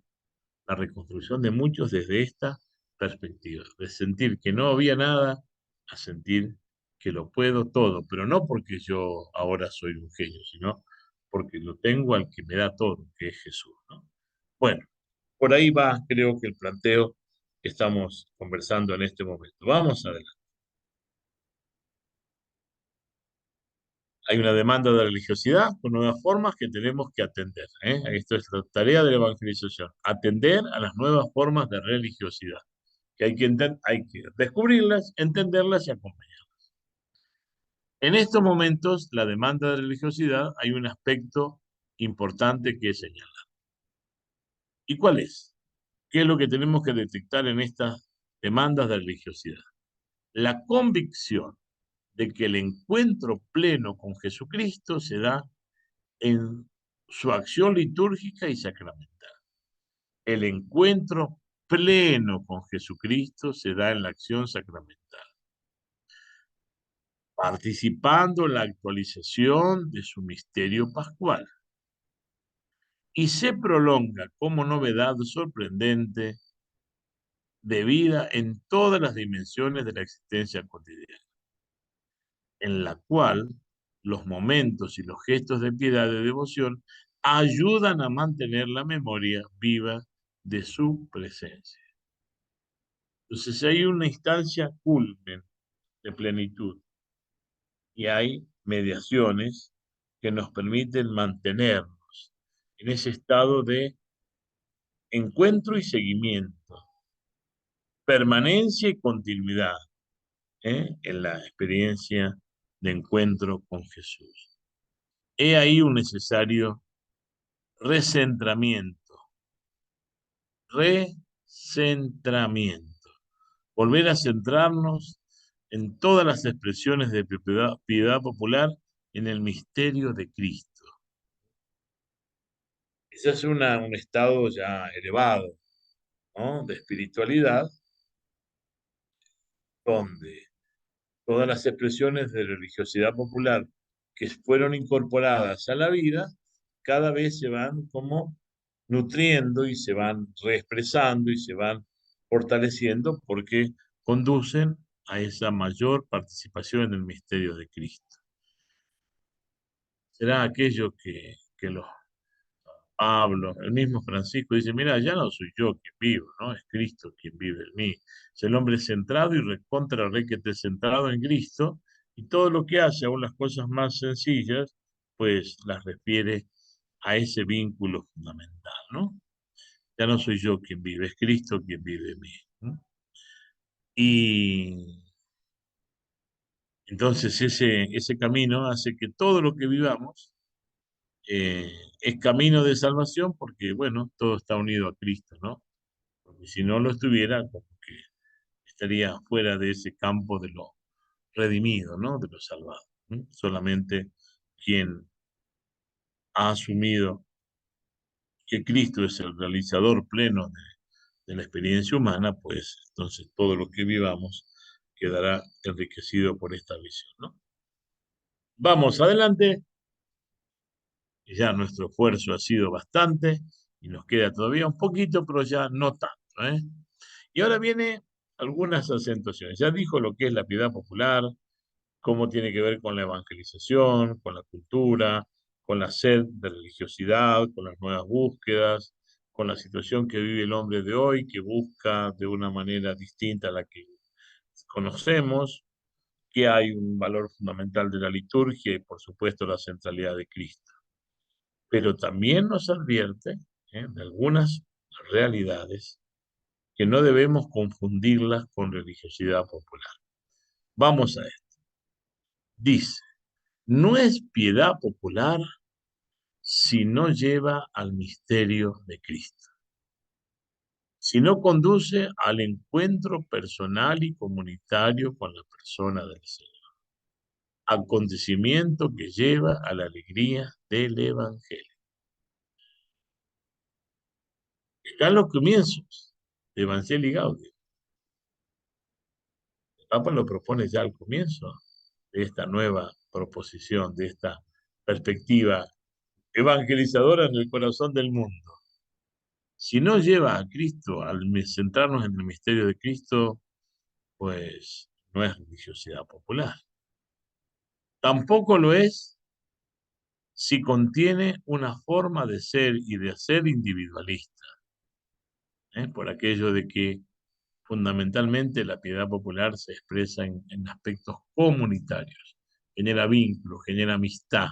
A: La reconstrucción de muchos desde esta perspectiva, de sentir que no había nada a sentir que lo puedo todo, pero no porque yo ahora soy un genio, sino porque lo tengo al que me da todo, que es Jesús, ¿no? Bueno, por ahí va, creo que el planteo que estamos conversando en este momento. Vamos adelante. Hay una demanda de religiosidad con nuevas formas que tenemos que atender, ¿eh? Esto es la tarea de la evangelización, atender a las nuevas formas de religiosidad, que hay que descubrirlas, entenderlas y acompañarlas. En estos momentos, la demanda de religiosidad, hay un aspecto importante que señalar. ¿Y cuál es? ¿Qué es lo que tenemos que detectar en estas demandas de religiosidad? La convicción de que el encuentro pleno con Jesucristo se da en su acción litúrgica y sacramental. El encuentro pleno con Jesucristo se da en la acción sacramental, participando en la actualización de su misterio pascual, y se prolonga como novedad sorprendente de vida en todas las dimensiones de la existencia cotidiana, en la cual los momentos y los gestos de piedad y de devoción ayudan a mantener la memoria viva de su presencia. Entonces hay una instancia culmen de plenitud y hay mediaciones que nos permiten mantenernos en ese estado de encuentro y seguimiento, permanencia y continuidad, en la experiencia de encuentro con Jesús. He ahí un necesario recentramiento, recentramiento, volver a centrarnos en todas las expresiones de piedad popular en el misterio de Cristo. Ese es un estado ya elevado, ¿no?, de espiritualidad, donde todas las expresiones de religiosidad popular que fueron incorporadas a la vida, cada vez se van como nutriendo y se van reexpresando y se van fortaleciendo porque conducen a esa mayor participación en el misterio de Cristo. Será aquello que los Pablo, el mismo Francisco dice, mira, ya no soy yo quien vivo, ¿no? Es Cristo quien vive en mí. Es el hombre centrado y recontra requete centrado en Cristo, y todo lo que hace, aún las cosas más sencillas, pues las refiere a ese vínculo fundamental, ¿no? Ya no soy yo quien vive, es Cristo quien vive en mí, ¿no? Y entonces ese camino hace que todo lo que vivamos eh, es camino de salvación porque, bueno, todo está unido a Cristo, ¿no? Porque si no lo estuviera, como que estaría fuera de ese campo de lo redimido, ¿no? De lo salvado, ¿no? Solamente quien ha asumido que Cristo es el realizador pleno de la experiencia humana, pues entonces todo lo que vivamos quedará enriquecido por esta visión, ¿no? Vamos adelante, ya nuestro esfuerzo ha sido bastante y nos queda todavía un poquito, pero ya no tanto, ¿eh? Y ahora viene algunas acentuaciones. Ya dijo lo que es la piedad popular, cómo tiene que ver con la evangelización, con la cultura, con la sed de religiosidad, con las nuevas búsquedas, con la situación que vive el hombre de hoy, que busca de una manera distinta a la que conocemos, que hay un valor fundamental de la liturgia y por supuesto la centralidad de Cristo. Pero también nos advierte, de algunas realidades que no debemos confundirlas con religiosidad popular. Vamos a esto. Dice, no es piedad popular si no lleva al misterio de Cristo, si no conduce al encuentro personal y comunitario con la persona del Señor, acontecimiento que lleva a la alegría del Evangelio. Están los comienzos de Evangelii Gaudium. El Papa lo propone ya al comienzo de esta nueva proposición, de esta perspectiva evangelizadora en el corazón del mundo. Si no lleva a Cristo, al centrarnos en el misterio de Cristo, pues no es religiosidad popular. Tampoco lo es si contiene una forma de ser y de hacer individualista, por aquello de que fundamentalmente la piedad popular se expresa en aspectos comunitarios, genera vínculos, genera amistad,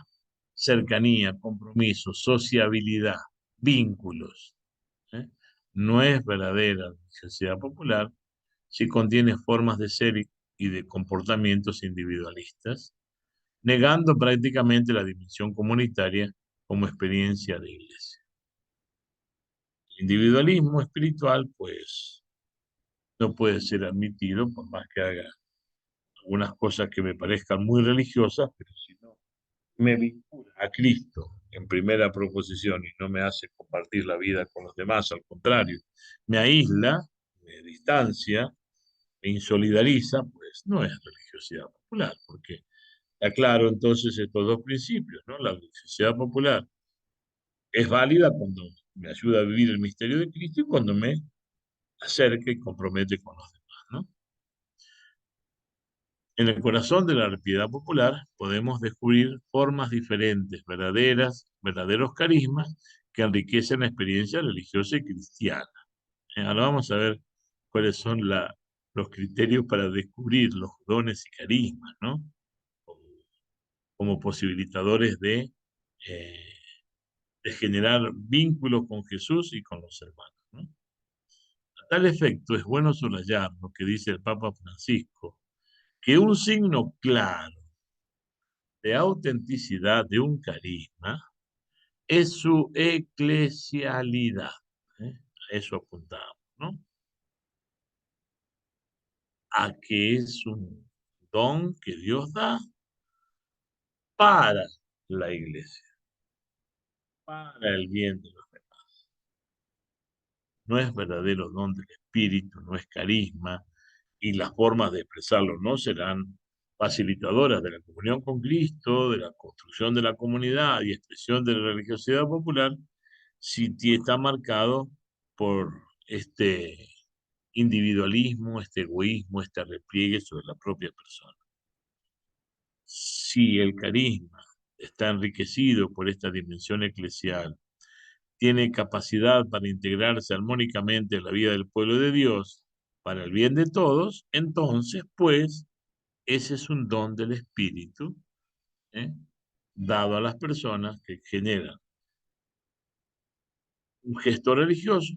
A: cercanía, compromiso, sociabilidad, vínculos. ¿eh? No es verdadera religiosidad popular si contiene formas de ser y de comportamientos individualistas, negando prácticamente la dimensión comunitaria como experiencia de iglesia. El individualismo espiritual, pues, no puede ser admitido por más que haga algunas cosas que me parezcan muy religiosas, pero si no me vincula a Cristo en primera proposición y no me hace compartir la vida con los demás, al contrario, me aísla, me distancia, me insolidariza, pues no es religiosidad popular, porque aclaro entonces estos dos principios, ¿no? La religiosidad popular es válida cuando me ayuda a vivir el misterio de Cristo y cuando me acerca y compromete con los demás, ¿no? En el corazón de la piedad popular podemos descubrir formas diferentes, verdaderos carismas que enriquecen la experiencia religiosa y cristiana. Ahora vamos a ver cuáles son los criterios para descubrir los dones y carismas, ¿no? Como, como posibilitadores eh, de generar vínculos con Jesús y con los hermanos, ¿no? A tal efecto, es bueno subrayar lo que dice el Papa Francisco, que un signo claro de autenticidad de un carisma es su eclesialidad. ¿Eh? A eso apuntamos, ¿no? A que es un don que Dios da para la iglesia, para el bien de los demás. No es verdadero don del Espíritu, no es carisma, y las formas de expresarlo no serán facilitadoras de la comunión con Cristo, de la construcción de la comunidad y expresión de la religiosidad popular, si está marcado por este individualismo, este egoísmo, este repliegue sobre la propia persona. Si el carisma está enriquecido por esta dimensión eclesial, tiene capacidad para integrarse armónicamente en la vida del pueblo de Dios, para el bien de todos, entonces, pues, ese es un don del Espíritu, ¿eh? Dado a las personas que generan un gesto religioso,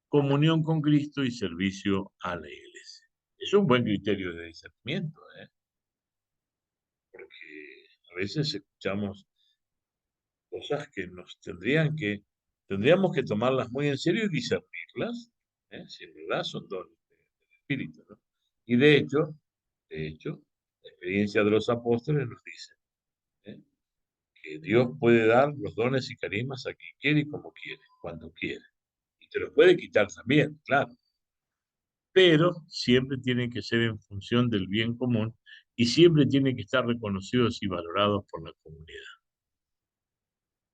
A: comunión con Cristo y servicio a la iglesia. Es un buen criterio de discernimiento, ¿eh? Porque a veces escuchamos cosas que tendríamos que tomarlas muy en serio y discernirlas, ¿eh? Si en verdad son dones del Espíritu, ¿no? Y de hecho, la experiencia de los apóstoles nos dice, ¿eh? Que Dios puede dar los dones y carismas a quien quiere y como quiere, cuando quiere. Y te los puede quitar también, claro, pero siempre tienen que ser en función del bien común y siempre tienen que estar reconocidos y valorados por la comunidad.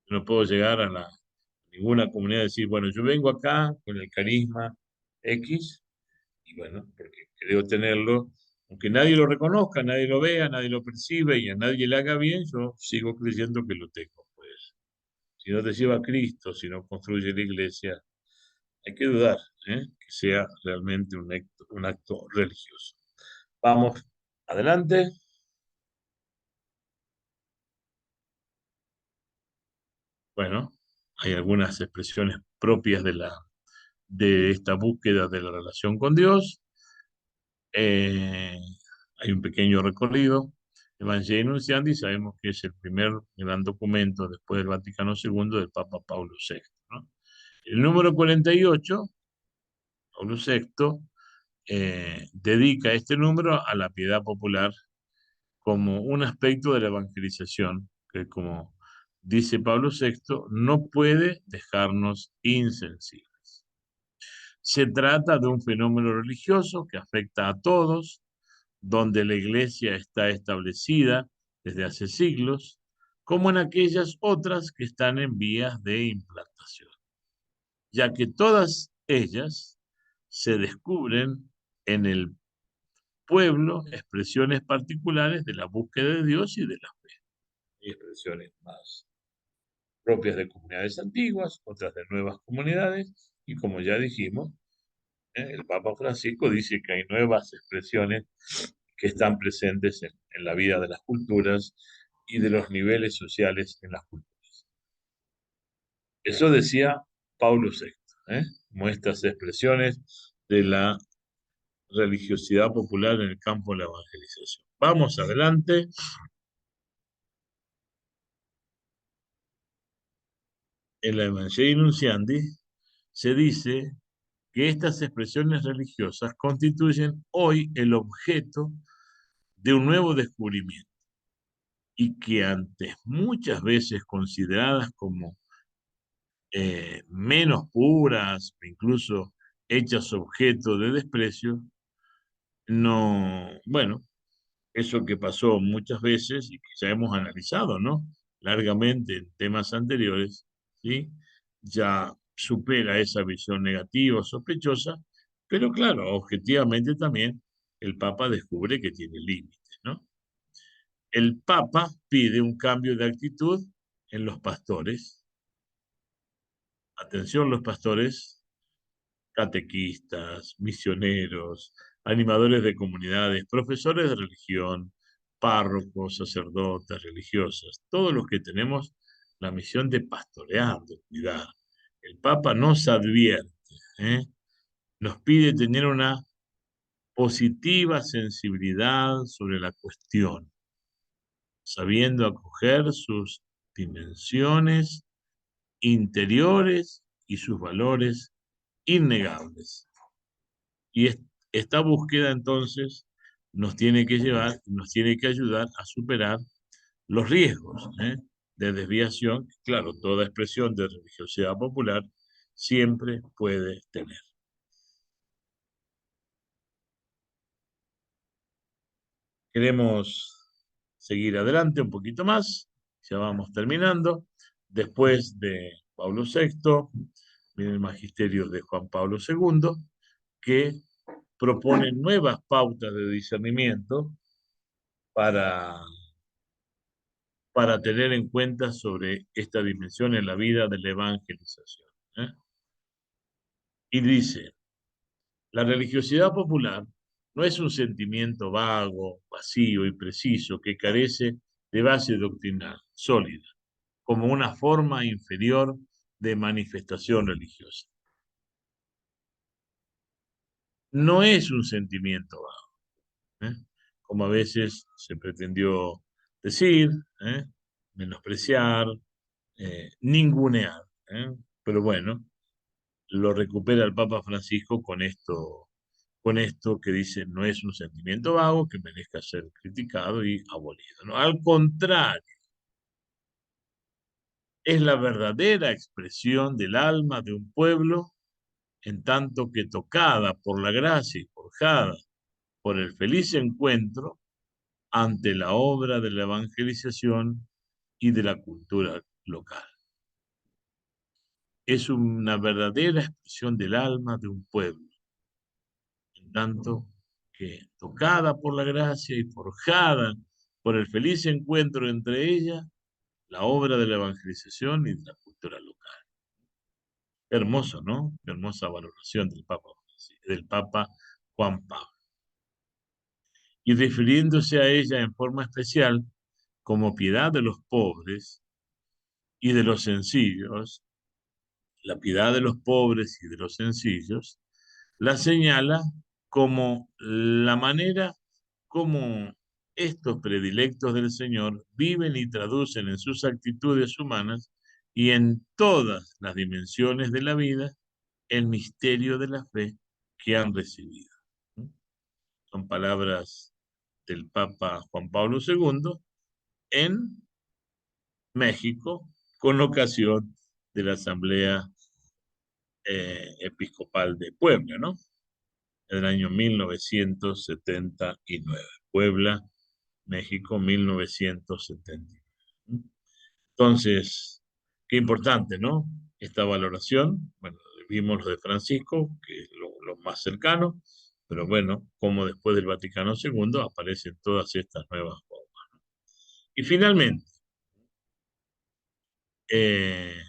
A: No puedo llegar a ninguna comunidad y decir, bueno, yo vengo acá con el carisma X y bueno, porque creo tenerlo, aunque nadie lo reconozca, nadie lo vea, nadie lo percibe y a nadie le haga bien, yo sigo creyendo que lo tengo. Pues, si no te lleva a Cristo, si no construye la iglesia, hay que dudar, que sea realmente un acto religioso. Vamos adelante. Bueno, hay algunas expresiones propias de esta búsqueda de la relación con Dios. Eh, Hay un pequeño recorrido. Evangelii Nuntiandi sabemos que es el primer gran documento después del Vaticano II del Papa Pablo VI, ¿no? El número 48, Pablo VI, dedica este número a la piedad popular como un aspecto de la evangelización que, como dice Pablo VI, no puede dejarnos insensibles. Se trata de un fenómeno religioso que afecta a todos, donde la iglesia está establecida desde hace siglos, como en aquellas otras que están en vías de implantación, ya que todas ellas se descubren en el pueblo expresiones particulares de la búsqueda de Dios y de la fe. Hay expresiones más propias de comunidades antiguas, otras de nuevas comunidades, y como ya dijimos, el Papa Francisco dice que hay nuevas expresiones que están presentes en la vida de las culturas y de los niveles sociales en las culturas. Eso decía Pablo VI, como estas expresiones de la religiosidad popular en el campo de la evangelización. Vamos adelante. En la Evangelii Nuntiandi se dice que estas expresiones religiosas constituyen hoy el objeto de un nuevo descubrimiento y que antes muchas veces consideradas como menos puras, incluso hechas objeto de desprecio, no, bueno, eso que pasó muchas veces y que ya hemos analizado, ¿no? Largamente en temas anteriores, ¿sí? Ya supera esa visión negativa, sospechosa, pero claro, objetivamente también el Papa descubre que tiene límites, ¿no? El Papa pide un cambio de actitud en los pastores. Atención, los pastores, catequistas, misioneros, animadores de comunidades, profesores de religión, párrocos, sacerdotes, religiosas, todos los que tenemos la misión de pastorear, de cuidar. El Papa nos advierte, ¿eh? Nos pide tener una positiva sensibilidad sobre la cuestión, sabiendo acoger sus dimensiones interiores y sus valores innegables. Y esta búsqueda entonces nos tiene que llevar, nos tiene que ayudar a superar los riesgos, de desviación que, claro, toda expresión de religiosidad popular siempre puede tener. Queremos seguir adelante un poquito más, ya vamos terminando. Después de Pablo VI, viene el magisterio de Juan Pablo II, que propone nuevas pautas de discernimiento para, para tener en cuenta sobre esta dimensión en la vida de la evangelización. ¿Eh? Y dice, la religiosidad popular no es un sentimiento vago, vacío y preciso que carece de base doctrinal sólida, como una forma inferior de manifestación religiosa. No es un sentimiento vago, como a veces se pretendió decir, ¿eh? Menospreciar, ningunear. ¿Eh? Pero bueno, lo recupera el Papa Francisco con esto que dice no es un sentimiento vago que merezca ser criticado y abolido. ¿No? Al contrario, es la verdadera expresión del alma de un pueblo en tanto que tocada por la gracia y forjada por el feliz encuentro ante la obra de la evangelización y de la cultura local. Es una verdadera expresión del alma de un pueblo, en tanto que tocada por la gracia y forjada por el feliz encuentro entre ella, la obra de la evangelización y de la cultura local. Hermoso, ¿no? Hermosa valoración del Papa Juan Pablo. Y refiriéndose a ella en forma especial como piedad de los pobres y de los sencillos, la piedad de los pobres y de los sencillos, la señala como la manera como estos predilectos del Señor viven y traducen en sus actitudes humanas y en todas las dimensiones de la vida el misterio de la fe que han recibido. Son palabras del Papa Juan Pablo II en México con ocasión de la Asamblea Episcopal de Puebla, ¿no? En el año 1979. Puebla, México, 1979. Entonces, qué importante, ¿no? Esta valoración. Bueno, vimos lo de Francisco, que es lo más cercano, pero bueno, como después del Vaticano II aparecen todas estas nuevas formas. Y finalmente, eh,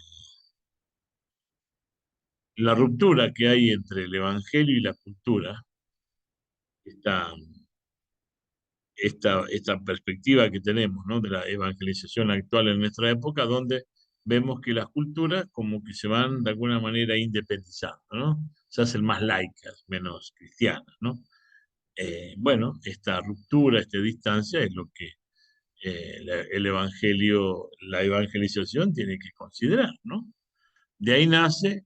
A: la ruptura que hay entre el Evangelio y la cultura, esta, esta perspectiva que tenemos, ¿no? De la evangelización actual en nuestra época, donde vemos que las culturas como que se van de alguna manera independizando, ¿no? Se hacen más laicas, menos cristianas, ¿no? Bueno, esta ruptura, esta distancia es lo que el evangelio, la evangelización tiene que considerar, ¿no? De ahí nace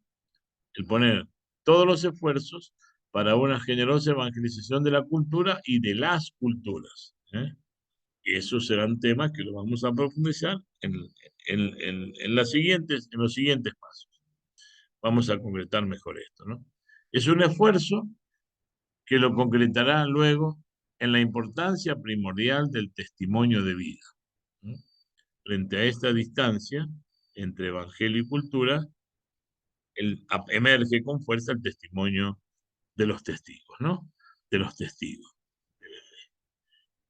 A: el poner todos los esfuerzos para una generosa evangelización de la cultura y de las culturas. ¿eh? Y esos serán temas que los vamos a profundizar en en los siguientes pasos. Vamos a concretar mejor esto, ¿no? Es un esfuerzo que lo concretará luego en la importancia primordial del testimonio de vida, ¿no? Frente a esta distancia entre evangelio y cultura, emerge con fuerza el testimonio de los testigos, ¿no? De los testigos.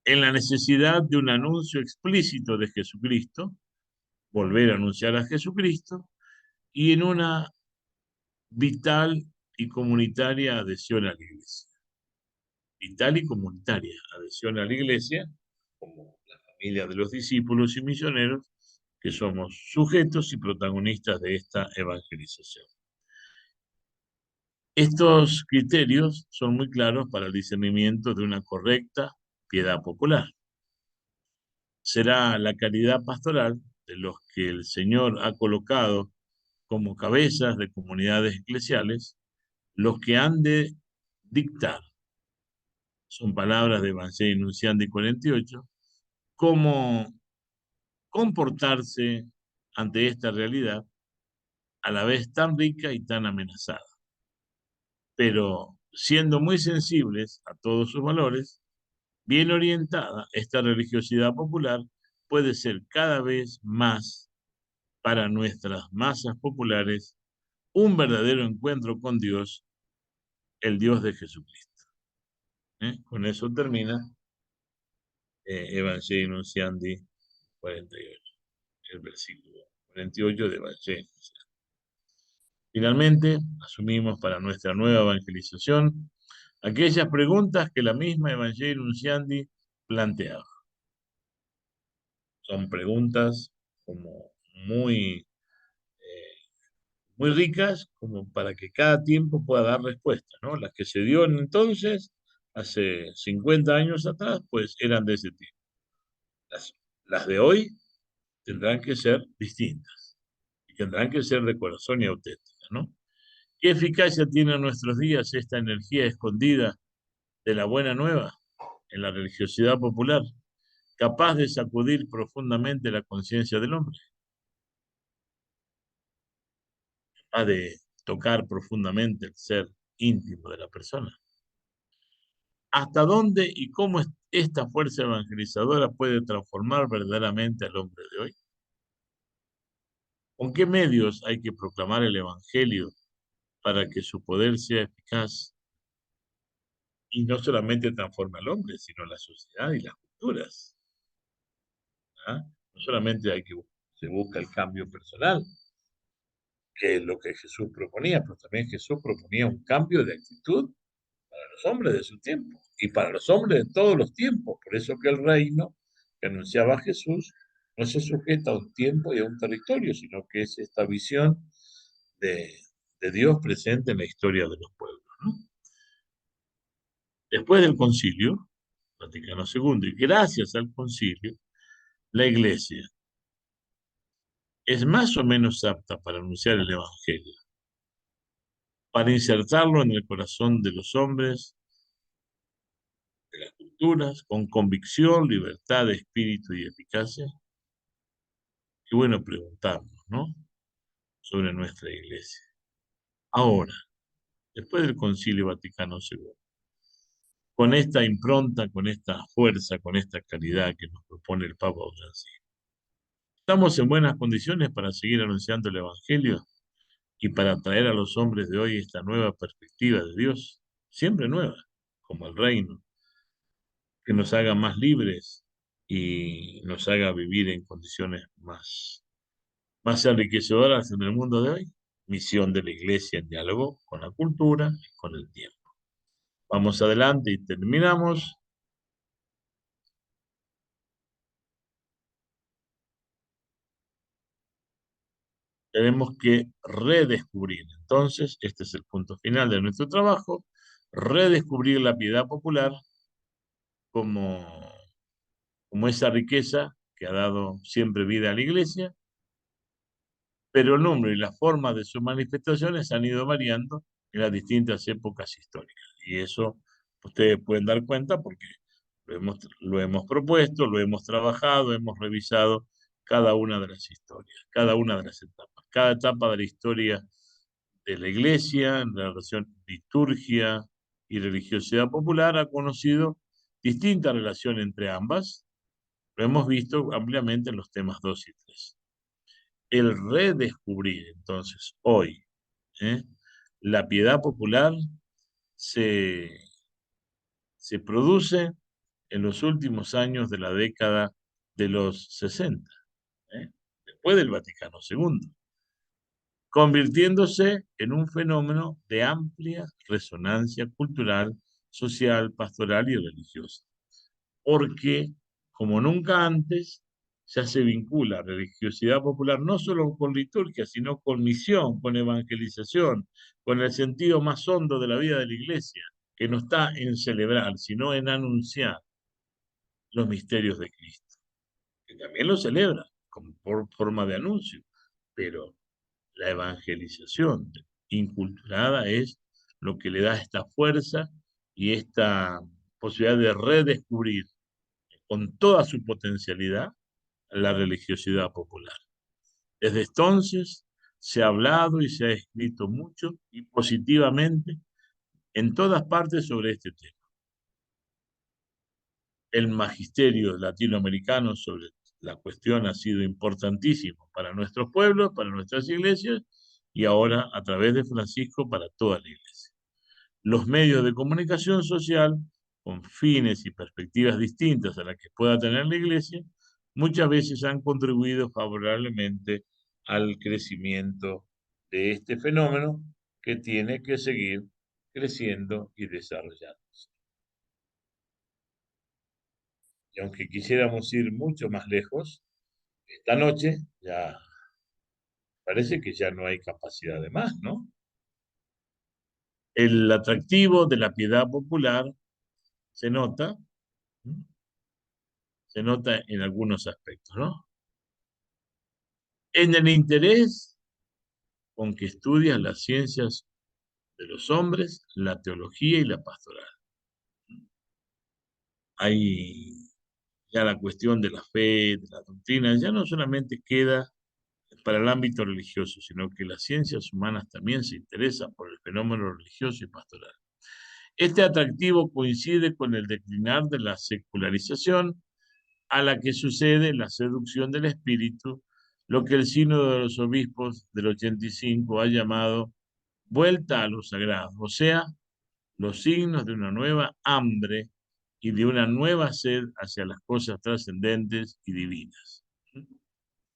A: En la necesidad de un anuncio explícito de Jesucristo, volver a anunciar a Jesucristo, y en una vital y comunitaria adhesión a la Iglesia. Vital y comunitaria adhesión a la Iglesia, como la familia de los discípulos y misioneros, que somos sujetos y protagonistas de esta evangelización. Estos criterios son muy claros para el discernimiento de una correcta piedad popular. Será la caridad pastoral de los que el Señor ha colocado como cabezas de comunidades eclesiales los que han de dictar, son palabras de Evangelii Nuntiandi 48, cómo comportarse ante esta realidad a la vez tan rica y tan amenazada, pero siendo muy sensibles a todos sus valores, bien orientada, esta religiosidad popular puede ser cada vez más para nuestras masas populares un verdadero encuentro con Dios, el Dios de Jesucristo. Con eso termina Evangelii Nuntiandi 48, el versículo 48 de Evangelii. Finalmente, asumimos para nuestra nueva evangelización aquellas preguntas que la misma Evangelii Nuntiandi planteaba. Son preguntas como muy, muy ricas, como para que cada tiempo pueda dar respuesta, ¿no? Las que se dio entonces, hace 50 años atrás, pues eran de ese tipo. Las de hoy tendrán que ser distintas y tendrán que ser de corazón y auténticas, ¿no? ¿Qué eficacia tiene en nuestros días esta energía escondida de la buena nueva en la religiosidad popular, capaz de sacudir profundamente la conciencia del hombre, capaz de tocar profundamente el ser íntimo de la persona? ¿Hasta dónde y cómo esta fuerza evangelizadora puede transformar verdaderamente al hombre de hoy? ¿Con qué medios hay que proclamar el Evangelio para que su poder sea eficaz y no solamente transforme al hombre, sino la sociedad y las culturas? ¿Ah? No solamente se busca el cambio personal, que es lo que Jesús proponía, pero también Jesús proponía un cambio de actitud para los hombres de su tiempo y para los hombres de todos los tiempos. Por eso que el reino que anunciaba Jesús no se sujeta a un tiempo y a un territorio, sino que es esta visión de, de Dios presente en la historia de los pueblos, ¿no? Después del concilio Vaticano II, y gracias al concilio, la Iglesia es más o menos apta para anunciar el Evangelio, para insertarlo en el corazón de los hombres, de las culturas, con convicción, libertad de espíritu y eficacia. Qué bueno preguntarnos, ¿no? Sobre nuestra Iglesia. Ahora, después del Concilio Vaticano II, con esta impronta, con esta fuerza, con esta calidad que nos propone el Papa Francisco, ¿estamos en buenas condiciones para seguir anunciando el Evangelio y para traer a los hombres de hoy esta nueva perspectiva de Dios, siempre nueva, como el reino, que nos haga más libres y nos haga vivir en condiciones más enriquecedoras en el mundo de hoy? Misión de la Iglesia en diálogo con la cultura y con el tiempo. Vamos adelante y terminamos. Tenemos que redescubrir. Entonces, este es el punto final de nuestro trabajo, redescubrir la piedad popular como, como esa riqueza que ha dado siempre vida a la Iglesia, pero el número y la forma de sus manifestaciones han ido variando en las distintas épocas históricas. Y eso ustedes pueden dar cuenta porque Lo hemos propuesto, lo hemos trabajado, hemos revisado cada una de las historias, cada una de las etapas. Cada etapa de la historia de la Iglesia, en la relación liturgia y religiosidad popular, ha conocido distinta relación entre ambas. Lo hemos visto ampliamente en los temas 2 y 3. El redescubrir, entonces, hoy, ¿eh? La piedad popular se, se produce en los últimos años de la década de los 60, ¿eh? Después del Vaticano II, convirtiéndose en un fenómeno de amplia resonancia cultural, social, pastoral y religiosa. Porque, como nunca antes, ya se vincula religiosidad popular no solo con liturgia, sino con misión, con evangelización, con el sentido más hondo de la vida de la Iglesia, que no está en celebrar, sino en anunciar los misterios de Cristo, que también lo celebra como por forma de anuncio, pero la evangelización inculturada es lo que le da esta fuerza y esta posibilidad de redescubrir con toda su potencialidad la religiosidad popular. Desde entonces se ha hablado y se ha escrito mucho y positivamente en todas partes sobre este tema. El magisterio latinoamericano sobre la cuestión ha sido importantísimo para nuestros pueblos, para nuestras iglesias y ahora a través de Francisco para toda la iglesia. Los medios de comunicación social, con fines y perspectivas distintas a las que pueda tener la iglesia, muchas veces han contribuido favorablemente al crecimiento de este fenómeno que tiene que seguir creciendo y desarrollándose. Y aunque quisiéramos ir mucho más lejos, esta noche ya parece que ya no hay capacidad de más, ¿no? El atractivo de la piedad popular se nota, ¿no? Se nota en algunos aspectos, ¿no? En el interés con que estudias las ciencias de los hombres, la teología y la pastoral. Hay ya la cuestión de la fe, de la doctrina, ya no solamente queda para el ámbito religioso, sino que las ciencias humanas también se interesan por el fenómeno religioso y pastoral. Este atractivo coincide con el declinar de la secularización a la que sucede la seducción del espíritu, lo que el Sínodo de los Obispos del 85 ha llamado vuelta a lo sagrado, o sea, los signos de una nueva hambre y de una nueva sed hacia las cosas trascendentes y divinas.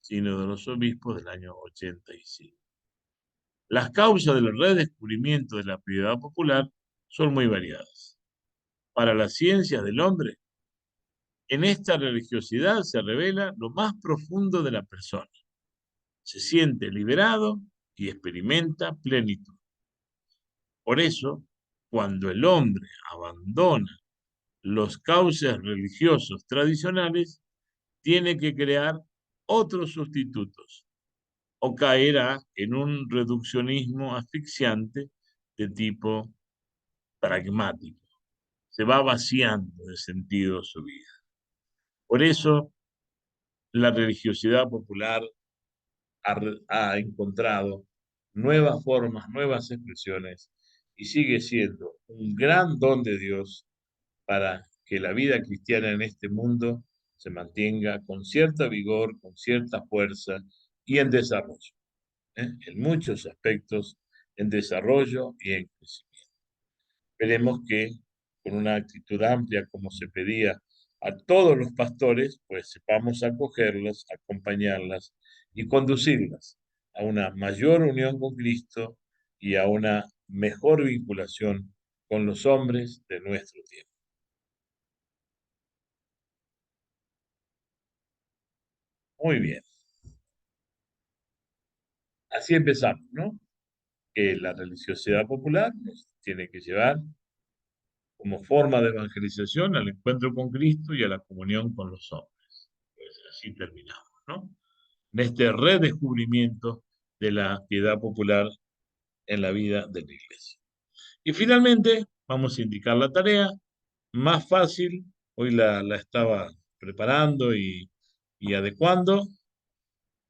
A: Sínodo de los Obispos del año 85. Las causas del redescubrimiento de la piedad popular son muy variadas. Para las ciencias del hombre, en esta religiosidad se revela lo más profundo de la persona. Se siente liberado y experimenta plenitud. Por eso, cuando el hombre abandona los cauces religiosos tradicionales, tiene que crear otros sustitutos o caerá en un reduccionismo asfixiante de tipo pragmático. Se va vaciando de sentido su vida. Por eso, la religiosidad popular ha encontrado nuevas formas, nuevas expresiones y sigue siendo un gran don de Dios para que la vida cristiana en este mundo se mantenga con cierta vigor, con cierta fuerza y en desarrollo, en muchos aspectos, en desarrollo y en crecimiento. Esperemos que con una actitud amplia como se pedía a todos los pastores, pues sepamos acogerlas, acompañarlas y conducirlas a una mayor unión con Cristo y a una mejor vinculación con los hombres de nuestro tiempo. Muy bien, así empezamos, ¿no? Que la religiosidad popular nos tiene que llevar como forma de evangelización al encuentro con Cristo y a la comunión con los hombres. Pues así terminamos, ¿no? En este redescubrimiento de la piedad popular en la vida de la iglesia. Y finalmente, vamos a indicar la tarea más fácil Hoy la estaba preparando y adecuando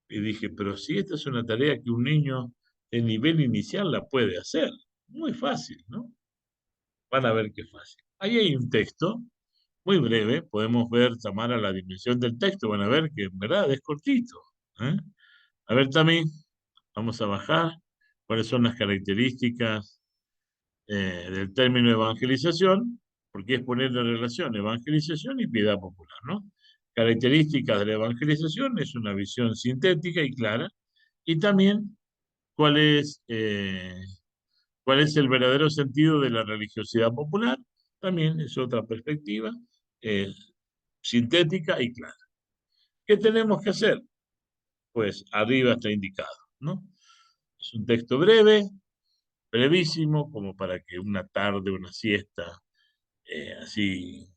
A: y dije, pero si esta es una tarea que un niño de nivel inicial la puede hacer. Muy fácil, ¿no? Van a ver qué fácil. Ahí hay un texto muy breve, podemos ver, Tamara, la dimensión del texto, van a ver que en verdad es cortito. ¿Eh? A ver, Tami, vamos a bajar. ¿Cuáles son las características del término evangelización? Porque es poner la relación evangelización y piedad popular, ¿no? Características de la evangelización es una visión sintética y clara, y también cuál cuál es el verdadero sentido de la religiosidad popular, también es otra perspectiva eh, sintética y clara. ¿Qué tenemos que hacer? Pues arriba está indicado, ¿no? Es un texto breve, brevísimo, como para que una tarde, una siesta, así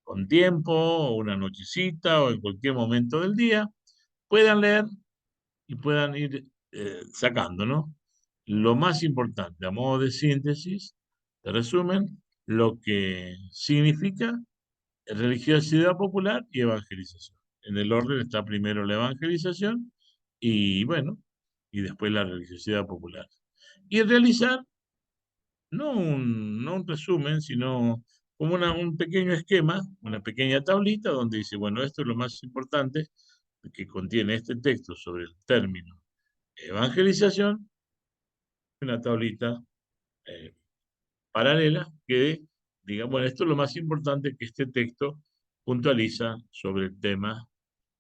A: con tiempo, o una nochecita, o en cualquier momento del día, puedan leer y puedan ir sacando, ¿no? Lo más importante, a modo de síntesis, de resumen, lo que significa religiosidad popular y evangelización. En el orden está primero la evangelización y bueno, y después la religiosidad popular. Y realizar no un resumen, sino como un pequeño esquema, una pequeña tablita donde dice, bueno, esto es lo más importante que contiene este texto sobre el término evangelización, una tablita eh, paralela que diga, bueno, esto es lo más importante que este texto puntualiza sobre el tema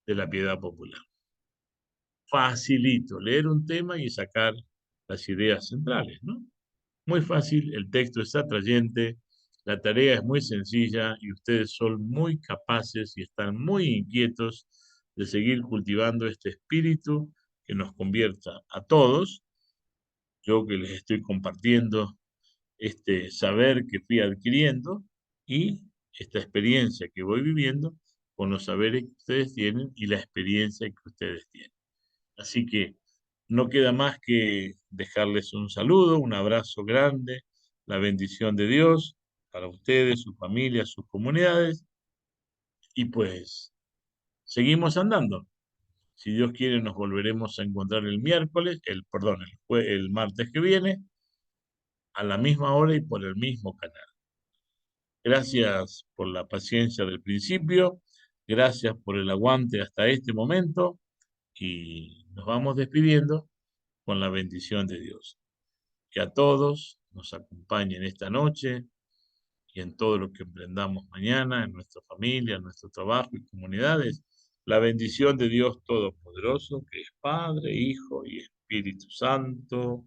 A: de la piedad popular. Facilito, leer un tema y sacar las ideas centrales, ¿no? Muy fácil, el texto es atrayente, la tarea es muy sencilla y ustedes son muy capaces y están muy inquietos de seguir cultivando este espíritu que nos convierta a todos. Yo que les estoy compartiendo este saber que fui adquiriendo y esta experiencia que voy viviendo con los saberes que ustedes tienen y la experiencia que ustedes tienen. Así que no queda más que dejarles un saludo, un abrazo grande, la bendición de Dios para ustedes, sus familias, sus comunidades y pues seguimos andando. Si Dios quiere nos volveremos a encontrar el miércoles, perdón, el martes que viene a la misma hora y por el mismo canal. Gracias por la paciencia del principio, gracias por el aguante hasta este momento y nos vamos despidiendo con la bendición de Dios. Que a todos nos acompañe en esta noche y en todo lo que emprendamos mañana, en nuestra familia, en nuestro trabajo y comunidades. La bendición de Dios Todopoderoso, que es Padre, Hijo y Espíritu Santo.